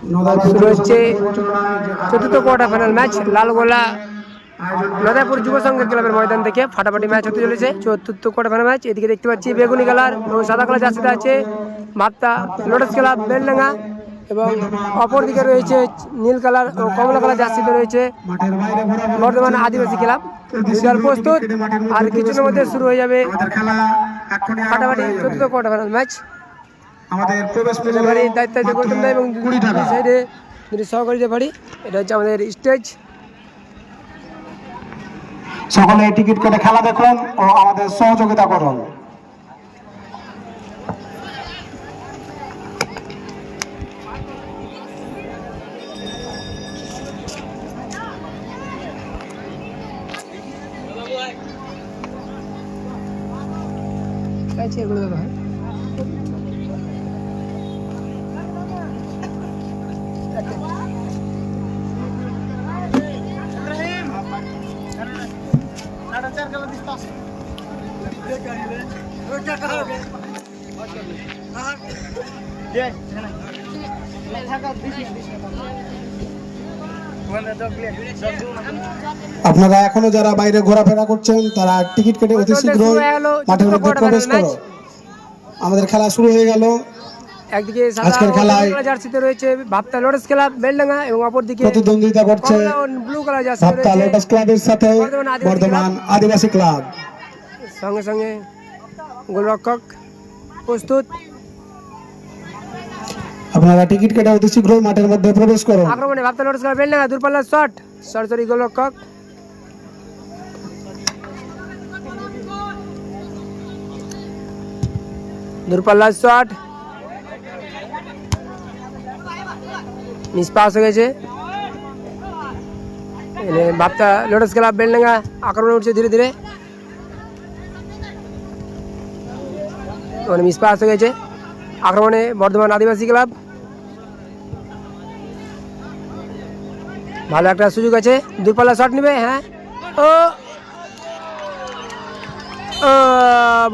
শুরু হচ্ছে চতুর্থ কোয়ার্টার ফাইনাল ম্যাচ। লালগোলা নদাপুর যুব সংঘের ক্লাবের ময়দান থেকে ফাটাফাটি ম্যাচ হতে চলেছে। চতুর্থ কোয়ার্টার ফাইনাল ম্যাচ। এদিকে দেখতে পাচ্ছি বেগুনি কালার এবং সাদা কালার জার্সিতে আছে ভাপ্তা লোটাস ক্লাব বেলডাঙ্গা, এবং অপরদিকে রয়েছে নীল কালার ও কমলা কালার জার্সিতে রয়েছে বর্ধমান আদিবাসী ক্লাব। দুই প্রস্তুত, আর কিছুক্ষণের মধ্যে শুরু হয়ে যাবে ফাটাফাটি চতুর্থ কোয়ার্টার ফাইনাল ম্যাচ। আমাদের প্রবেশ দায়িত্ব গৌতম দা এবং সাইডে দুটি সহকারী রেফারি। এটা হচ্ছে আমাদের স্টেজ। সকলে টিকিট কেটে খেলা দেখুন ও আমাদের সহযোগিতা করুন। আপনারা এখনো যারা বাইরে ঘোরাফেরা করছেন তারা টিকিট কেটে অতি শীঘ্রই মাঠের মধ্যে প্রবেশ করো। আমাদের খেলা শুরু হয়ে গেল। একদিকে আজকের খেলায় জার্সিতে রয়েছে ভাপ্তা লোটাস ক্লাব বেলডাঙ্গা এবং অপরদিকে প্রতিদ্বন্দ্বিতা করছে ব্লু কালার জার্সিতে ভাপ্তা লোটাস ক্লাবের সাথে বর্ধমান আদিবাসী ক্লাব। সঙ্গে সঙ্গে গোলরক্ষক প্রস্তুত। আপনারা টিকিট কেটে অতি শীঘ্রই মাঠের মধ্যে প্রবেশ করুন। আক্রমণে ভাপ্তা লোটাস ক্লাব বেলডাঙ্গা দূরপাল্লা শট, সরাসরি গোলরক্ষক দূরপাল্লা শট মিস পাস হয়ে গেছে। ভাপ্তা লোটাস ক্লাব বেলডাঙ্গা আক্রমণ উঠছে ধীরে ধীরে, মিস পাস হয়ে গেছে। আক্রমণে বর্ধমান আদিবাসী ক্লাব, ভালো একটা সুযোগ আছে, দূরপাল্লা শট নেবে। হ্যাঁ, ও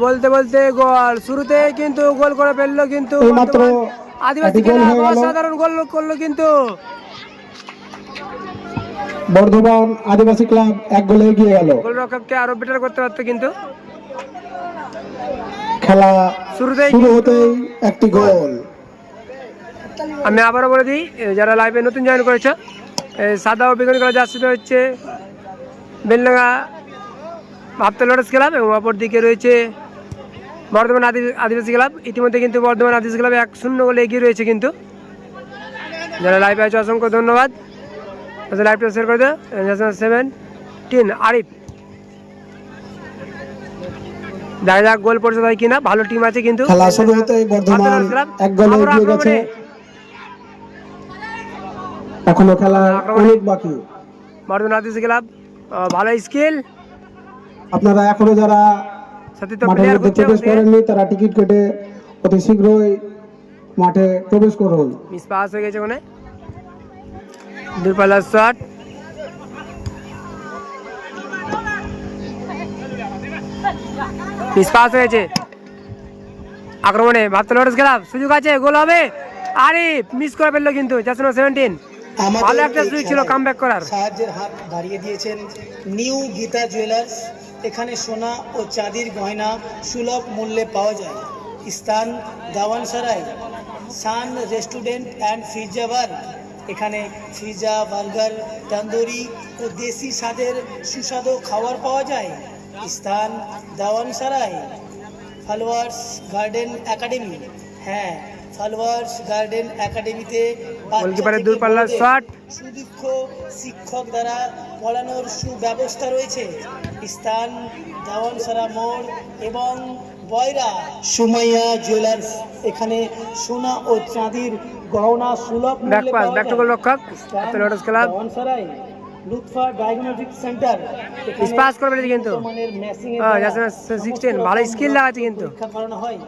বলতে বলতে গোল, শুরুতে কিন্তু গোল করে ফেললো কিন্তু আদিবাসী ক্লাব, অসাধারণ গোল করলো কিন্তু বর্ধমান আদিবাসী ক্লাব এক গোলে এগিয়ে গেল। গোলরক্ষককে আরো বেটার করতে পারতো কিন্তু খেলা শুরু হতেই একটি গোল। আমি আবারও বলে দিই, যারা লাইভে নতুন জয়েন করেছে, সাদা ও বেগুনি কালার জার্সিতে হচ্ছে বেলডাঙ্গা ভাপ্তা লোটাস ক্লাব এবং অপরদিকে রয়েছে বর্ধমান আদিবাসী ক্লাব। ইতিমধ্যে কিন্তু বর্ধমান আদিবাসী ক্লাব 1-0 গোলে এগিয়ে রয়েছে কিন্তু। যারা লাইভে আছে অসংখ্য ধন্যবাদ। লাইভটা শেয়ার করে দেয় 17 আরিফ। দেখা যাক গোল পরিশোধ হয় কিনা, ভালো টিম আছে কিন্তু। খেলা শুরু হতেই বর্ধমান এক গোলে এগিয়ে গেছে। এখনো খেলা অনেক বাকি। বর্ধমান আদিবাসী ক্লাব ভালো স্কিল। আপনারা এখনো যারা মাঠের মধ্যে প্রবেশ করেননি তারা টিকিট কেটে অতি শীঘ্রই মাঠে প্রবেশ করুন। মিস পাস হয়ে গেছে ওখানে, দূরপাল্লার শট মিস পাস হয়েছে। আক্রমণে ভাপ্তা লোটাস ক্লাব, সুযোগ আছে, গোল হবে। আরিফ মিস করে ফেললো কিন্তু। 17 ভালো একটা সুযোগ ছিল কামব্যাক করার। সাহায্যের হাত বাড়িয়ে দিয়েছেন নিউ গীতা জুয়েলার্স। এখানে সোনা ও চাঁদির গয়না সুলভ মূল্যে পাওয়া যায়। স্থান দাওয়ানসারাই, সান রেস্টুরেন্ট অ্যান্ড পিৎজা বার। এখানে পিৎজা, বার্গার, তন্দুরি ও দেশি স্বাদের সুস্বাদু খাবার পাওয়া যায়। স্থান দাওয়ানসারাই। ফ্লাওয়ার্স গার্ডেন একাডেমি, হ্যাঁ ফ্লাওয়ার্স গার্ডেন একাডেমিতে দূরপাল্লার শট সুদক্ষ শিক্ষক দ্বারা পড়ানোর সুব্যবস্থা রয়েছে। স্থান দাওয়ানসারা মোড় এবং বয়রা। সুমাইয়া জুয়েলার্স, এখানে সোনা ও চাঁদির গহনা সুলভ মূল্যে পাওয়া যায়। দাওয়ানসারাই। লুৎফা ডায়াগনস্টিক সেন্টার, পাস করে ফেলেছে কিন্তু। 16 ভালো স্কিল আছে কিন্তু। পরীক্ষা করানো হয়।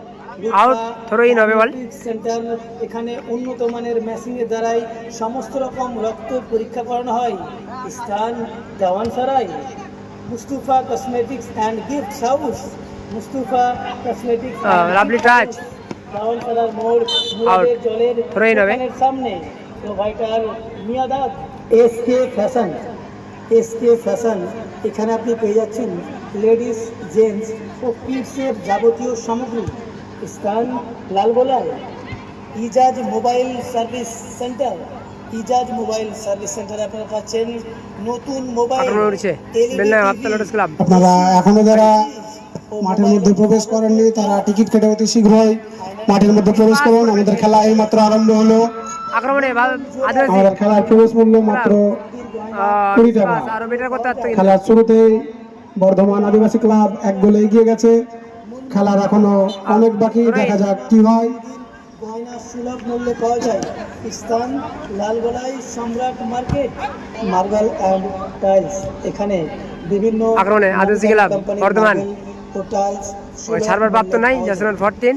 আউট, থ্রো ইন হবে বল। সেন্টার, এখানে উন্নত মানের মেশিনের দ্বারাই সমস্ত রকম রক্ত পরীক্ষা করানো হয়। স্থান Dawansarai. Mustafa cosmetics and gift house, Mustafa cosmetics lovely touch. দাওয়ানসারার মোড়, মুরাদের জলের দোকানের সামনে। প্রোভাইডার মিয়াদাদ এসকে ফ্যাশন এখানে আপনি পেয়ে যাচ্ছেন লেডিস জেন্টস ও কিডসের যাবতীয় সামগ্রী। স্থান লালগোলায়। ইজাজ মোবাইল সার্ভিস সেন্টারে আপনারা পাচ্ছেন নতুন মোবাইল, আক্রমণ হচ্ছে বেলনা হাততালি লোটাস ক্লাব। আপনারা এখনো যারা মাঠের মধ্যে প্রবেশ করেননি তারা টিকিট কেটে অতি শীঘ্রই মাঠের মধ্যে প্রবেশ করুন। আমাদের খেলা এই মাত্র আরম্ভ হলো। আক্রমণে আদিবাসী আমাদের খেলার প্রবেশ মূল্য মাত্র 20 টাকা। আরো বেটার করতে পারতো কিন্তু। খেলার শুরুতেই বর্ধমান আদিবাসী ক্লাব 1 গোলে এগিয়ে গেছে। খেলার এখনো অনেক বাকি, দেখা যাক কি হয়। গয়না সুলভ মূল্যে পাওয়া যায়। স্থান লালগোলায় সম্রাট মার্কেট, মার্বেল অ্যান্ড টাইলস। এখানে বিভিন্ন আক্রমণে আদিবাসী ক্লাব কোম্পানির বর্ধমান। মার্বেল ও টাইলস ওই ছাড়বার প্রাপ্ত নাই, ন্যাশনাল 14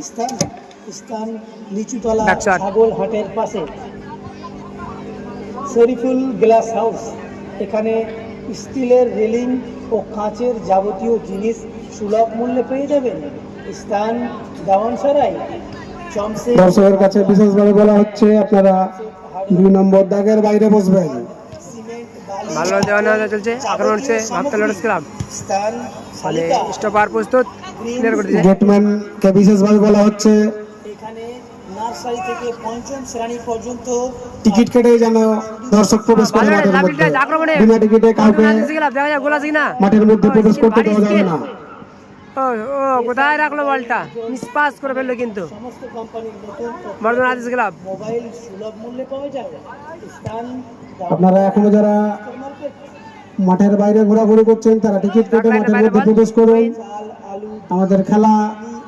স্থান লিচুতলা ডাকসার। ছাগল হাটের পাশে। শরীফুল গ্লাস হাউস, এখানে স্টিলের রেলিং ও কাঁচের যাবতীয় জিনিস সুলভ মূল্যে পেয়ে যাবেন। স্থান দাওয়ানসরাই। চমসে দর্শকের কাছে বিশেষভাবে বলা হচ্ছে আপনারা 2 নম্বর দাগের বাইরে বসবেন। সিমেন্ট বালি ভালো দেওয়ানো চলছে। আক্রমণ হচ্ছে হাততালি লোটাস ক্লাব। স্থান মানে শালিকা। স্টপার প্রস্তুত, ক্লিয়ার করে দিয়েছে। গেটম্যানকে বিশেষভাবে বলা হচ্ছে এখানে নার্সারি থেকে পঞ্চম শ্রেণী পর্যন্ত টিকিট কেটে যেন দর্শক প্রবেশ করে মাঠের মধ্যে। আক্রমণে বিনা টিকিটে কাউকে আদিবাসী ক্লাব দেখা যায় গোল আছে কিনা। মাঠের মধ্যে প্রবেশ করতে দেওয়া যাবে না। ও ও কোথায় রাখলো বলটা, মিস পাস করে ফেললো কিন্তু। সমস্ত কোম্পানির নতুন বর্ধমান আদিবাসী ক্লাব। মোবাইল সুলভ মূল্যে পাওয়া যায়। স্থান আপনারা এখনো যারা মার্কেট। মাঠের বাইরে ঘোরাঘুরি করছেন তারা টিকিট কেটে মাঠের মধ্যে প্রবেশ করুন। চাল, আলু, আমাদের খেলা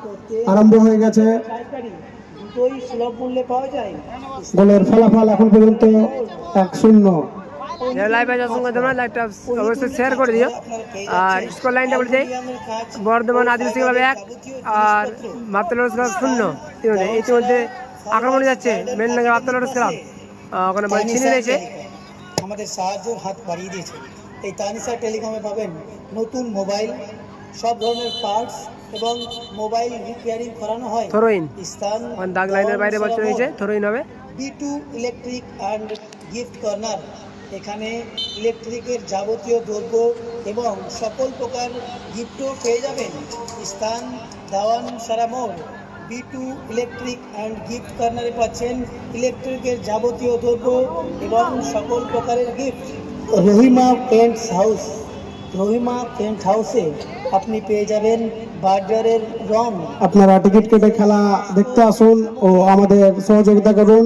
ও তেল, আরম্ভ হয়ে গেছে। পাইকারি দুটোই সুলভ মূল্যে পাওয়া যায়। গোলের ফলাফল এখন পর্যন্ত 1-0। লাইভ আছে সঙ্গে তোমরা লাইভটা অবশ্যই শেয়ার করে দিও। আর স্কোর লাইনটা বলে যাই, বর্ধমান আদিবাসী ক্লাব 1 আর হাততালি লোটাস ক্লাব 0। ইতিমধ্যে আক্রমণে যাচ্ছে মেননগর হাততালি লোটাস ক্লাব। ওখানে বল ছিনে নিয়েছে। আমাদের সাহায্যের হাত বাড়িয়ে দিয়েছে। এই তানিশা টেলিকমে পাবেন নতুন মোবাইল, সব ধরনের পার্টস এবং মোবাইল রিপেয়ারিং করানো হয়। থরোইন স্থান ওখানে দাগ লাইনের বাইরে বল চলে গেছে, থরোইন হবে। B2 electric and gift corner, এখানে ইলেকট্রিকের যাবতীয় দ্রব্য এবং সকল প্রকার গিফটও পেয়ে যাবেন। স্থান দাওয়ান সারা মোড়। B2 ইলেকট্রিক অ্যান্ড গিফট কর্নারে পাচ্ছেন ইলেকট্রিকের যাবতীয় দ্রব্য এবং সকল প্রকারের গিফট। রহিমা পেন্ট হাউসে আপনি পেয়ে যাবেন বার্জারের রং। আপনারা টিকিট কেটে খেলা দেখতে আসুন ও আমাদের সহযোগিতা করুন।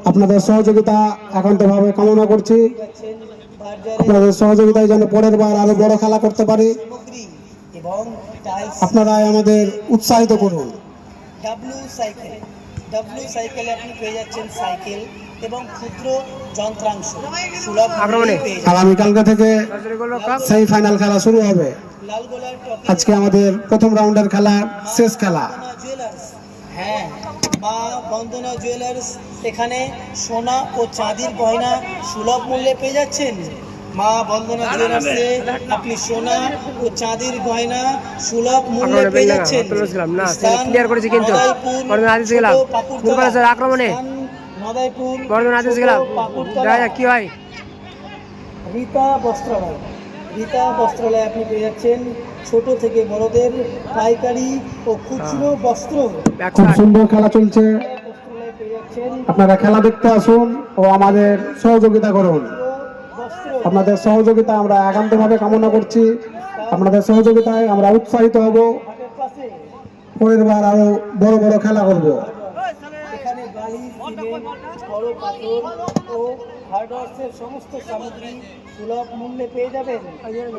আপনাদের সহযোগিতা একান্তভাবে কামনা করছি। বার্জারের আপনাদের সহযোগিতায় যেন পরের বার আরো বড় খেলা করতে পারি। সামগ্রী এবং টাইলস। আপনারাই আমাদের উৎসাহিত করুন। ডাব্লিউ সাইকেলে আপনি পেয়ে যাচ্ছেন সাইকেল এবং ক্ষুদ্র যন্ত্রাংশ সুলভ আক্রমণে। মূল্যে পেয়ে যাবেন। আগামীকালকে থেকে সরাসরি গোল রক্ষক। সেই ফাইনাল খেলা শুরু হবে। লালগোলার টকি আজকে আমাদের প্রথম রাউন্ডের খেলার শেষ খেলা। বন্দনা জুয়েলার্স। হ্যাঁ, মা বন্দনা জুয়েলার্স, এখানে সোনা ও চাঁদির গয়না সুলভ মূল্যে পেয়ে যাচ্ছেন। মা বন্দনা জুয়েলার্সে আপনি সোনা ও চাঁদির গয়না সুলভ মূল্যে আক্রমণে পেয়ে বেলডাঙ্গা, যাচ্ছেন। হাততালি লোটাস ক্লাব। না, স্থান ক্লিয়ার করেছে কিন্তু। নদাইপুর, বর্ধমান আদিবাসী ক্লাব। ছোট পাকুড়তলা। দুর্বলের আক্রমণে। স্থান নদাইপুর, বর্ধমান আদিবাসী ছোট ক্লাব। পাকুড়তলা। দেখা যাক কি হয়। রীতা বস্ত্রালয় আপনি পেয়ে যাচ্ছেন ছোট থেকে বড়দের পাইকারি ও খুচরো বস্ত্র। ব্যাক খুব শট। সুন্দর খেলা চলছে। বস্ত্রালয়ে পেয়ে যাচ্ছেন আপনারা খেলা দেখতে আসুন ও আমাদের সহযোগিতা করুন। বস্ত্র। আপনাদের সহযোগিতা আমরা একান্তভাবে কামনা করছি। আপনাদের সহযোগিতায় আমরা উৎসাহিত হব। হাটের পাশে পরের বার আরো বড় বড় খেলা করব। এখানে বালি, সিমেন্ট, বড় পাথর ও হার্ডওয়ার্সের সমস্ত সামগ্রী সুলভ মূল্যে পেয়ে যাবেন।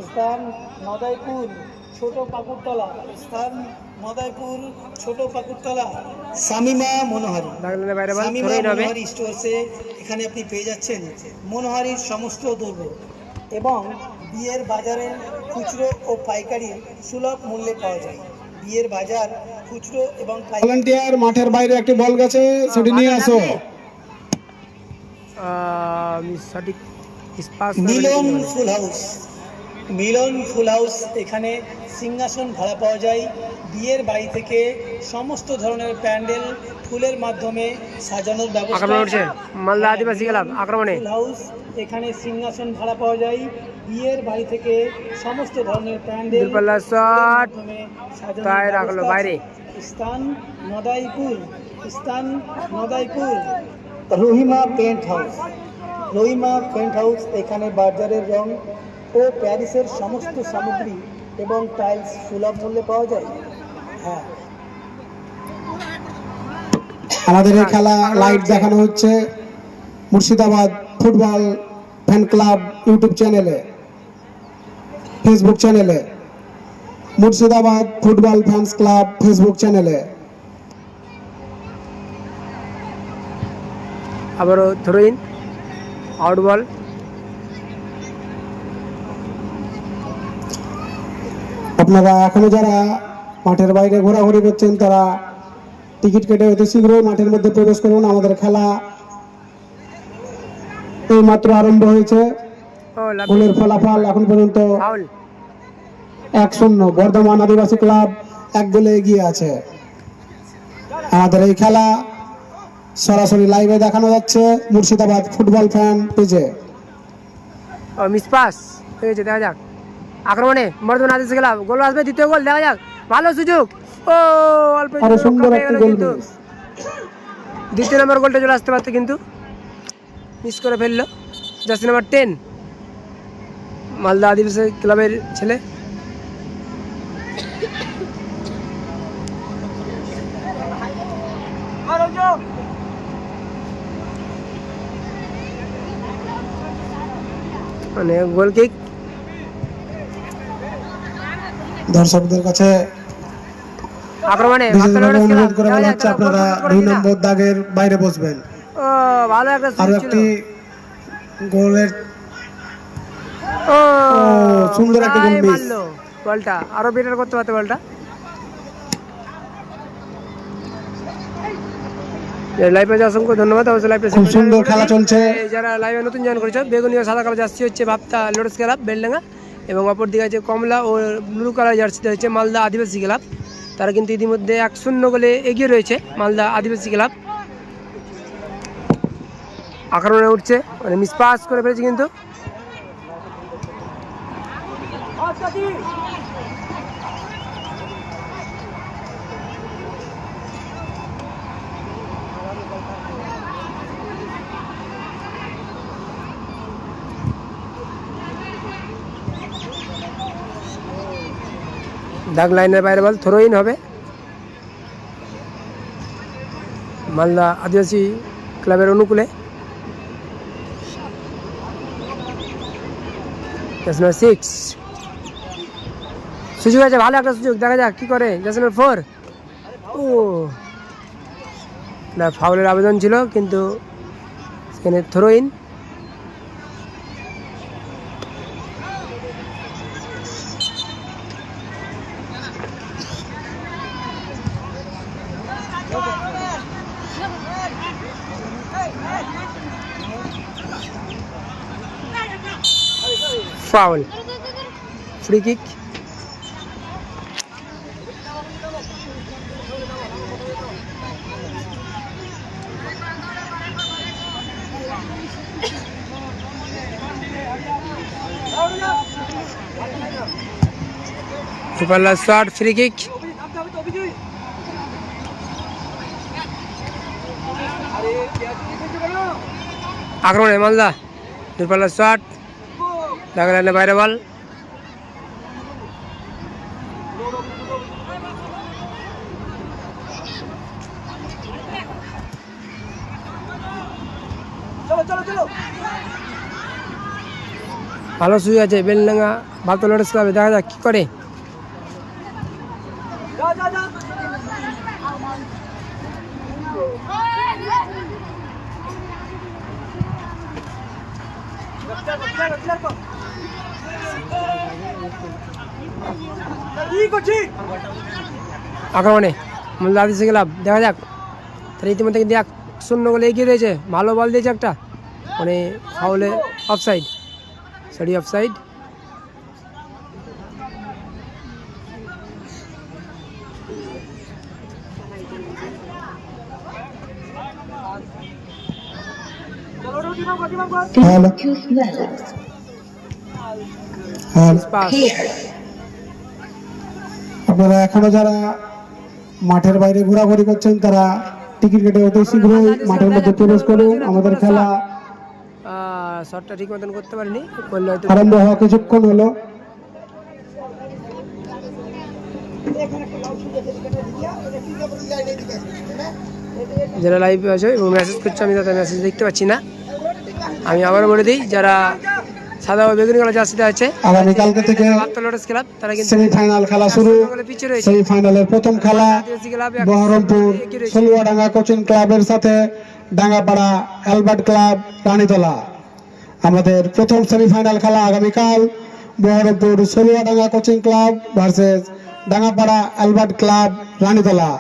স্থান নদাইপুর, ছোট পাকুড়তলা। শামিমা মনোহারি। দাগ লাইনের বাইরে বল, শামিমা থরোইন হবে। মনোহারি স্টোরসে এখানে আপনি পেয়ে যাচ্ছেন মনোহারির সমস্ত দ্রব্য এবং বিয়ের বাজারের খুচরো ও পাইকারি সুলভ মূল্যে পাওয়া যায়। বিয়ের বাজার খুচরো এবং পাইকারি। ভলান্টিয়ার মাঠের বাইরে একটি বল গেছে, সেটি নিয়ে আসো। সঠিক স্পাস মিলন ফুল হাউস এখানে সিংহাসন ভাড়া পাওয়া যায়। বিয়ের বাড়ি থেকে সমস্ত ধরনের প্যান্ডেল ফুলের মাধ্যমে সাজানোর ব্যবস্থা আক্রমণ উঠছে মালদা আদিবাসী ক্লাব আক্রমণে। ফুল হাউস, এখানে সিংহাসন ভাড়া পাওয়া যায়। বিয়ের বাড়ি থেকে সমস্ত ধরনের প্যান্ডেল দূরপাল্লা শট তাই রাখলো বাইরে। স্থান নদাইপুর, স্থান Nadaipur. Rahima paint house, Rahima paint house, এখানে বাজারের রং ও প্যারিসের সমস্ত সামগ্রী এবং টাইলস সুলভ মূল্যে পাওয়া যায়। হ্যাঁ, আমাদের এই খেলা লাইভ দেখানো হচ্ছে Murshidabad football fan club YouTube চ্যানেলে, ফেসবুক চ্যানেলে, Murshidabad football fans club Facebook চ্যানেলে। আবারও থ্রোইন আউট বল। আপনারা এখনো যারা মাঠের বাইরে ঘোরাঘুরি করছেন তারা টিকিট কেটে অতি শীঘ্রই মাঠের মধ্যে প্রবেশ করুন। আমাদের খেলা এই মাত্র আরম্ভ হয়েছে। ও গোলের ফলাফল এখন পর্যন্ত ফাউল। 1-0 বর্ধমান আদিবাসী ক্লাব 1 গোলে এগিয়ে আছে। আমাদের এই খেলা সরাসরি লাইভে দেখানো যাচ্ছে মুর্শিদাবাদ ফুটবল ফ্যান পেজে। ও মিস পাস হয়েছে, দেখা যাক। আক্রমণে বর্ধমান আদিবাসী ক্লাব গোল আসবে, দ্বিতীয় গোল দেখা যাক। ভালো সুযোগ, ও অল্প আরো একটু সুন্দর রক্ষা একটি পেয়ে গেল গোল কিন্তু। মিস। দ্বিতীয় নম্বর গোলটা চলে আসতে পারতো কিন্তু মিস করে ফেললো। জার্সি নাম্বার 10 মালদা আদিবাসী ক্লাবের ছেলে। মানে গোল কিক। দর্শকদের কাছে আক্রমণে বিশেষভাবে অনুরোধ করা হচ্ছে আপনারা 2 নম্বর দাগের বাইরে বসবেন। ও ভালো একটা আরো সুযোগ ছিল। একটি গোলের ও সুন্দর একটা গোল কোথায় মিস। মারলো বলটা, আরো বেটার করতে পারতো বলটা। লাইভে অসংখ্য ধন্যবাদ। অবশ্যই লাইভে খুব সুন্দর খেলা চলছে। যারা লাইভে নতুন জয়েন করেছে, বেগুনি ও সাদা কালার জার্সি হচ্ছে ভাবতা লোটস ক্লাব বেলডাঙ্গা, এবং অপর দিকে আছে কমলা ও ব্লু কালার জার্সিতে হচ্ছে মালদা আদিবাসী ক্লাব। তারা কিন্তু ইতিমধ্যে 1-0 গোলে এগিয়ে রয়েছে মালদা আদিবাসী ক্লাব। আক্রমণে উঠছে, মানে মিস পাস করে ফেলেছে কিন্তু। দাগ লাইনের বাইরে বল, থ্রোইন হবে মালদা আদিবাসী ক্লাবের অনুকূলে। 6 সুযোগ আছে, ভালো একটা সুযোগ, দেখা যাক কি করে। 4 ও না, ফাউলের আবেদন ছিল কিন্তু সেখানে থ্রোইন। Foul, free kick. সুপারলা শট, ফ্রি কিক। আক্রমণে মালদা, দুপাল্লা শট, লাগালেন বাইরে বল। ভালো সুযোগ আছে বেলডাঙ্গা ভারত লোটস ক্লাবে, দেখা যাক কি করে। আক্রমণে মালদা আদিবাসী ক্লাব, দেখা যাক। তাহলে ইতিমধ্যে কিন্তু 1-0 গোলে এগিয়ে রয়েছে। ভালো বল দিয়েছে একটা, মানে ফাউলে offside, sorry offside. Hello hello pass. আপনারা এখনো যারা মাঠের বাইরে ঘোরাঘুরি করছেন তারা টিকিট কেটে অতি শীঘ্রই মাঠের মধ্যে প্রবেশ করুন। আমাদের খেলা শটটা ঠিক মতন করতে পারিনি, করলে হয়তো আরম্ভ হওয়া কিছুক্ষণ হলো। যারা লাইভে আছে এবং মেসেজ করছে আমি তাদের মেসেজ দেখতে পাচ্ছি না। আমি আবার বলে দিই, যারা সাদা ও বেগুনি কালার জার্সিতে আছে আগামীকালকে থেকে লোটাস ক্লাব, তারা কিন্তু সেমিফাইনাল খেলা শুরু। পিছিয়ে রয়েছে। সেমিফাইনালের প্রথম খেলা আদিবাসী ক্লাব বহরমপুর সলুয়াডাঙ্গা কোচিং ক্লাবের সাথে ডাঙ্গাপাড়া অ্যালবার্ট ক্লাব রানীতলা। আমাদের প্রথম সেমিফাইনাল খেলা আগামীকাল Berhampore Saluadanga coaching club versus Dangapara Albert club Ranitala.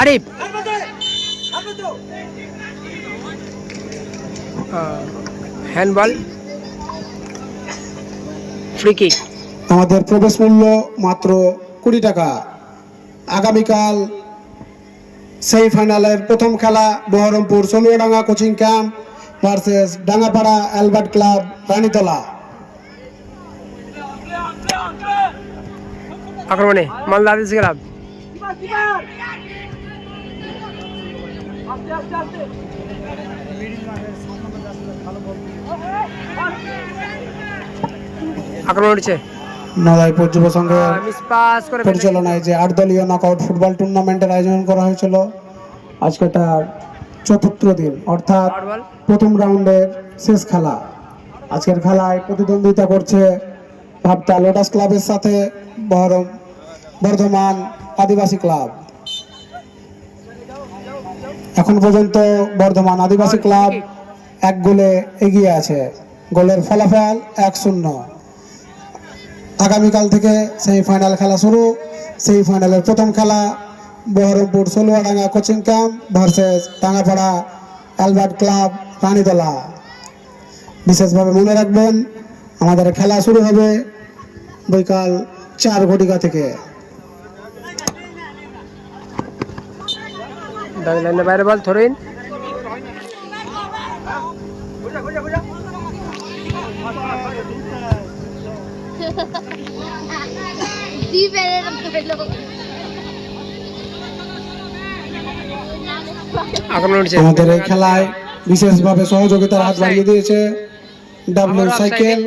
Arif handball free kick. আমাদের প্রবেশ মূল্য মাত্র 20 টাকা। আগামীকাল সেমিফাইনালের প্রথম খেলা Berhampore Saluadanga coaching camp versus Dangapara Albert club Ranitala. আক্রমণে মালদা আদিবাসী ক্লাব। আক্রমণ হচ্ছে নদাইপুর যুব সংঘের মিস পাস করে পরিচালনায় যে 8 দলীয় নকআউট ফুটবল টুর্নামেন্টের আয়োজন করা হয়েছিল, আজকে তার চতুর্থ দিন অর্থাৎ ফুটবল প্রথম রাউন্ডের শেষ খেলা। আজকের খেলায় প্রতিদ্বন্দ্বিতা করছে ভাবতা লোটাস ক্লাবের সাথে বর্ধমান আদিবাসী ক্লাব। এখন পর্যন্ত বর্ধমান আদিবাসী ক্লাব 1 গোলে এগিয়ে আছে। গোলের ফলাফল 1-0। আগামীকাল থেকে সেমিফাইনাল খেলা শুরু। সেমিফাইনালের প্রথম খেলা Berhampore Saluadanga coaching camp versus Dangapara Albert club Ranitala. বিশেষভাবে মনে রাখবেন, আমাদের খেলা শুরু হবে বৈকাল 4 ঘটিকা থেকে। লাইনের বাইরে বল ধরেন। আক্রমণ হচ্ছে আমাদের এই খেলায় বিশেষভাবে সহযোগিতার হাত বাড়িয়ে দিয়েছে ডাব্লিউ সাইকেল,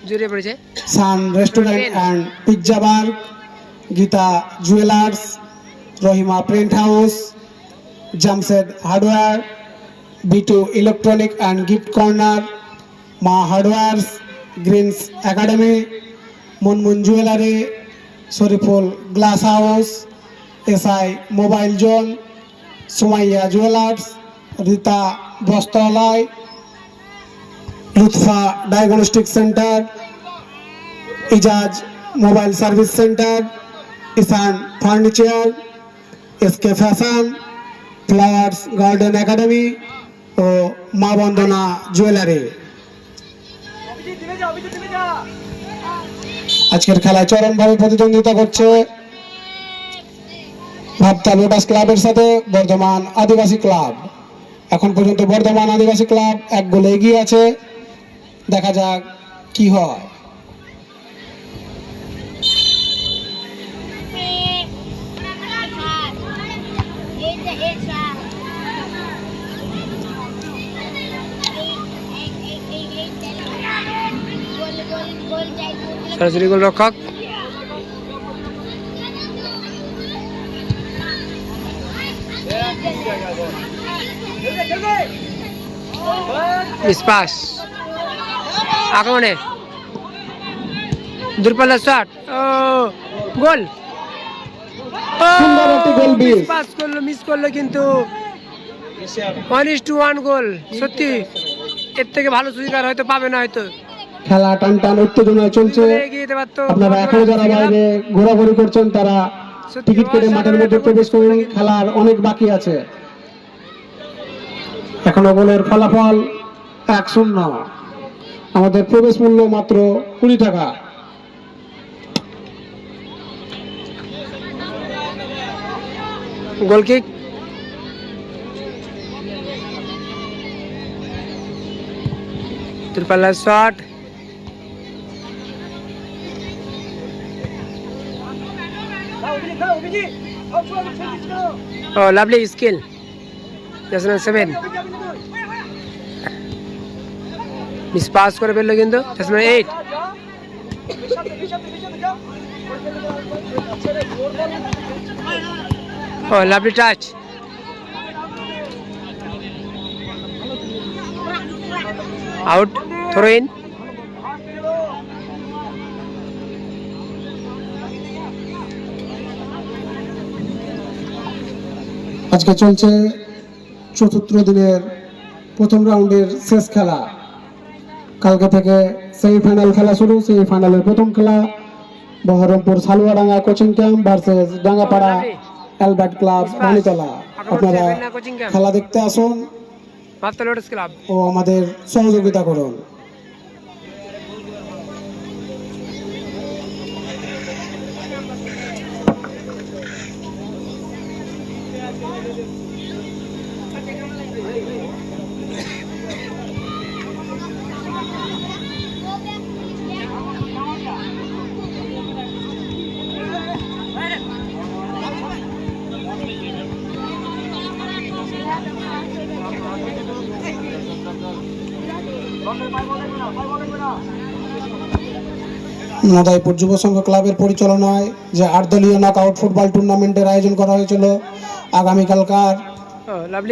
জড়িয়ে পড়েছে sun restaurant and pizza bar, Geeta jewellers, Rahima print house, Jamshed hardware, Bittu electronic and gift corner, Maa hardwares, greens academy, Munmun jewellery, Shariful glass house, SI mobile zone, Sumaiya jewellers, Rita Bastralaya, Lutfa diagnostic centre, Ejaz mobile service centre, Ishan furniture, SK fashion, flowers garden academy ও Maa Bandana jewellery. আজকের খেলায় চরমভাবে প্রতিদ্বন্দ্বিতা করছে ভাবতা lotus ক্লাবের সাথে Bardhaman Adibasi club. এখন পর্যন্ত বর্ধমান আদিবাসী ক্লাব 1 গোলে এগিয়ে আছে। দেখা যাক কি হয়। সরাসরি গোল রক্ষক পাস। আক্রমণে দূরপাল্লার শট, ও গোল। সুন্দর একটি গোল মিস। পাস করলো, মিস করলো, কিন্তু 1-1 গোল। সত্যি এর থেকে ভালো সুযোগ আর হয়তো পাবে না। হয়তো খেলা টান টান উত্তেজনায় চলছে। এগিয়ে যেতে পারতো। আপনারা এখনো যারা বাইরে ঘোরাঘুরি করছেন তারা টিকিট কেটে মাঠের মধ্যে প্রবেশ করুন। খেলার অনেক বাকি আছে। এখনো গোলের ফলাফল 1-0। আমাদের প্রবেশ মূল্য মাত্র 20 টাকা। গোল কিক দূরপাল্লার shot, oh lovely skill, jersey number 7 miss pass করে ফেললো কিন্তু jersey number 8, oh lovely touch, out, throw in. আজকে চলছে চতুর্থ দিনের প্রথম রাউন্ডের শেষ খেলা। কালকে থেকে সেমিফাইনাল খেলা শুরু। সেমিফাইনালের প্রথম খেলা Berhampore Saluadanga coaching camp versus Dangapara Albert club Ranitala. আপনারা খেলা দেখতে আসুন মাত্র লোটস ক্লাব। ও আমাদের সহযোগিতা করুন। নদাইপুর যুব সংঘ ক্লাবের পরিচালনায় যে 8 দলীয় নকআউট ফুটবল টুর্নামেন্টের আয়োজন করা হয়েছিল আগামীকালকার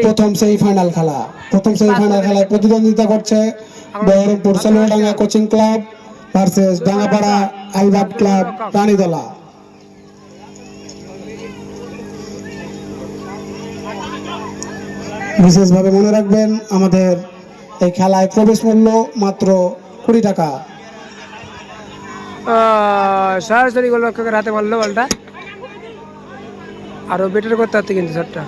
প্রথম সেমিফাইনাল খেলা। প্রথম সেমিফাইনাল খেলায় প্রতিদ্বন্দ্বিতা করছে Berhampore Saluadanga coaching club versus Dangapara Albert club Ranitala. বিশেষভাবে মনে রাখবেন আমাদের এই খেলায় প্রবেশ মূল্য মাত্র 20 টাকা। সরাসরি গোলরক্ষকের হাতে মারলো বলটা, আরো বেটার করতে হচ্ছে কিন্তু শটটা।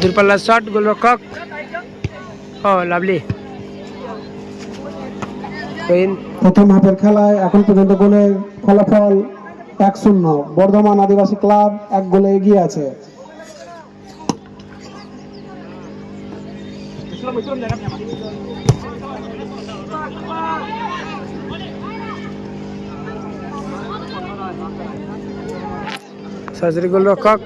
দূরপাল্লার শট, গোলরক্ষক, ও লাভলি। প্রথম হাফের খেলায় এখন পর্যন্ত গোলের ফলাফল 1-0। বর্ধমান আদিবাসী ক্লাব 1 গোলে এগিয়ে আছে। সরাসরি গোলরক্ষক,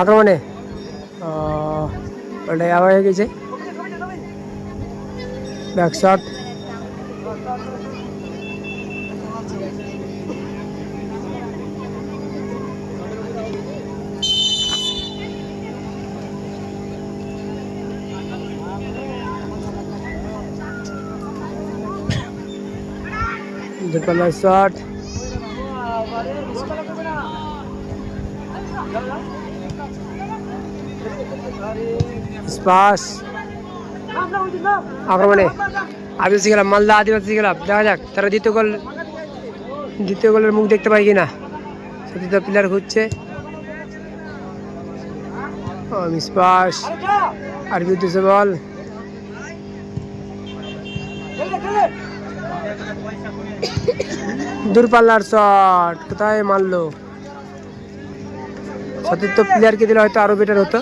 আক্রমণে ওটাই আবার হয়ে গেছে ব্যাক শট, দূরপাল্লার শট, স্পাস, আক্রমণে আদিবাসী ক্লাব, মালদা আদিবাসী ক্লাব। দেখা যাক তারা দ্বিতীয় গোলের মুখ দেখতে পাই কিনা। সেটি তো প্লেয়ার ঘুরছে, স্পাস আর বিদ্যুৎ বল, দূরপাল্লার শট কোথায় মারলো। সতীর্থ প্লেয়ারকে দিলে হয়তো আরো বেটার হতো।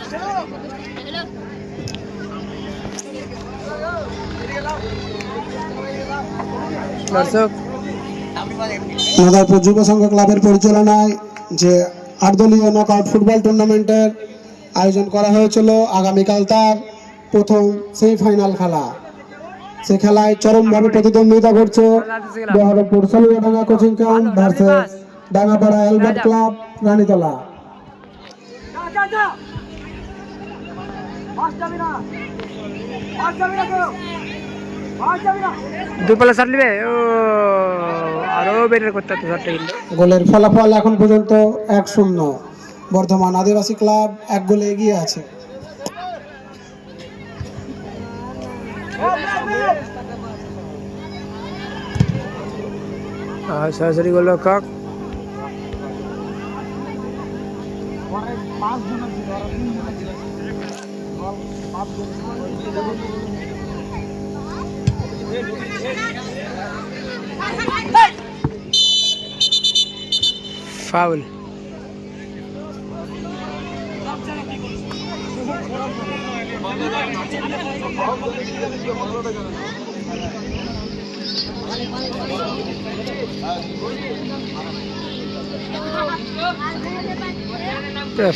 দর্শক, নদাইপুর যুব সংঘ ক্লাবের পরিচালনায় যে 8 দলীয় নকআউট ফুটবল টুর্নামেন্টের আয়োজন করা হয়েছিল আগামীকাল তার প্রথম সেমিফাইনাল খেলা। সে খেলায় চরমভাবে প্রতিদ্বন্দ্বিতা করছে Berhampore Soliadanga coaching camp versus Dangapara Albert club Ranitala. দুই পাল্লা শার্ট নিবে, ও আরো বেটার করতে হতো শার্টটা কিন্তু। গোলের ফলাফল এখন পর্যন্ত 1-0, বর্ধমান আদিবাসী ক্লাব 1 গোলে এগিয়ে আছে। সরাসরি গোল রক্ষক foul.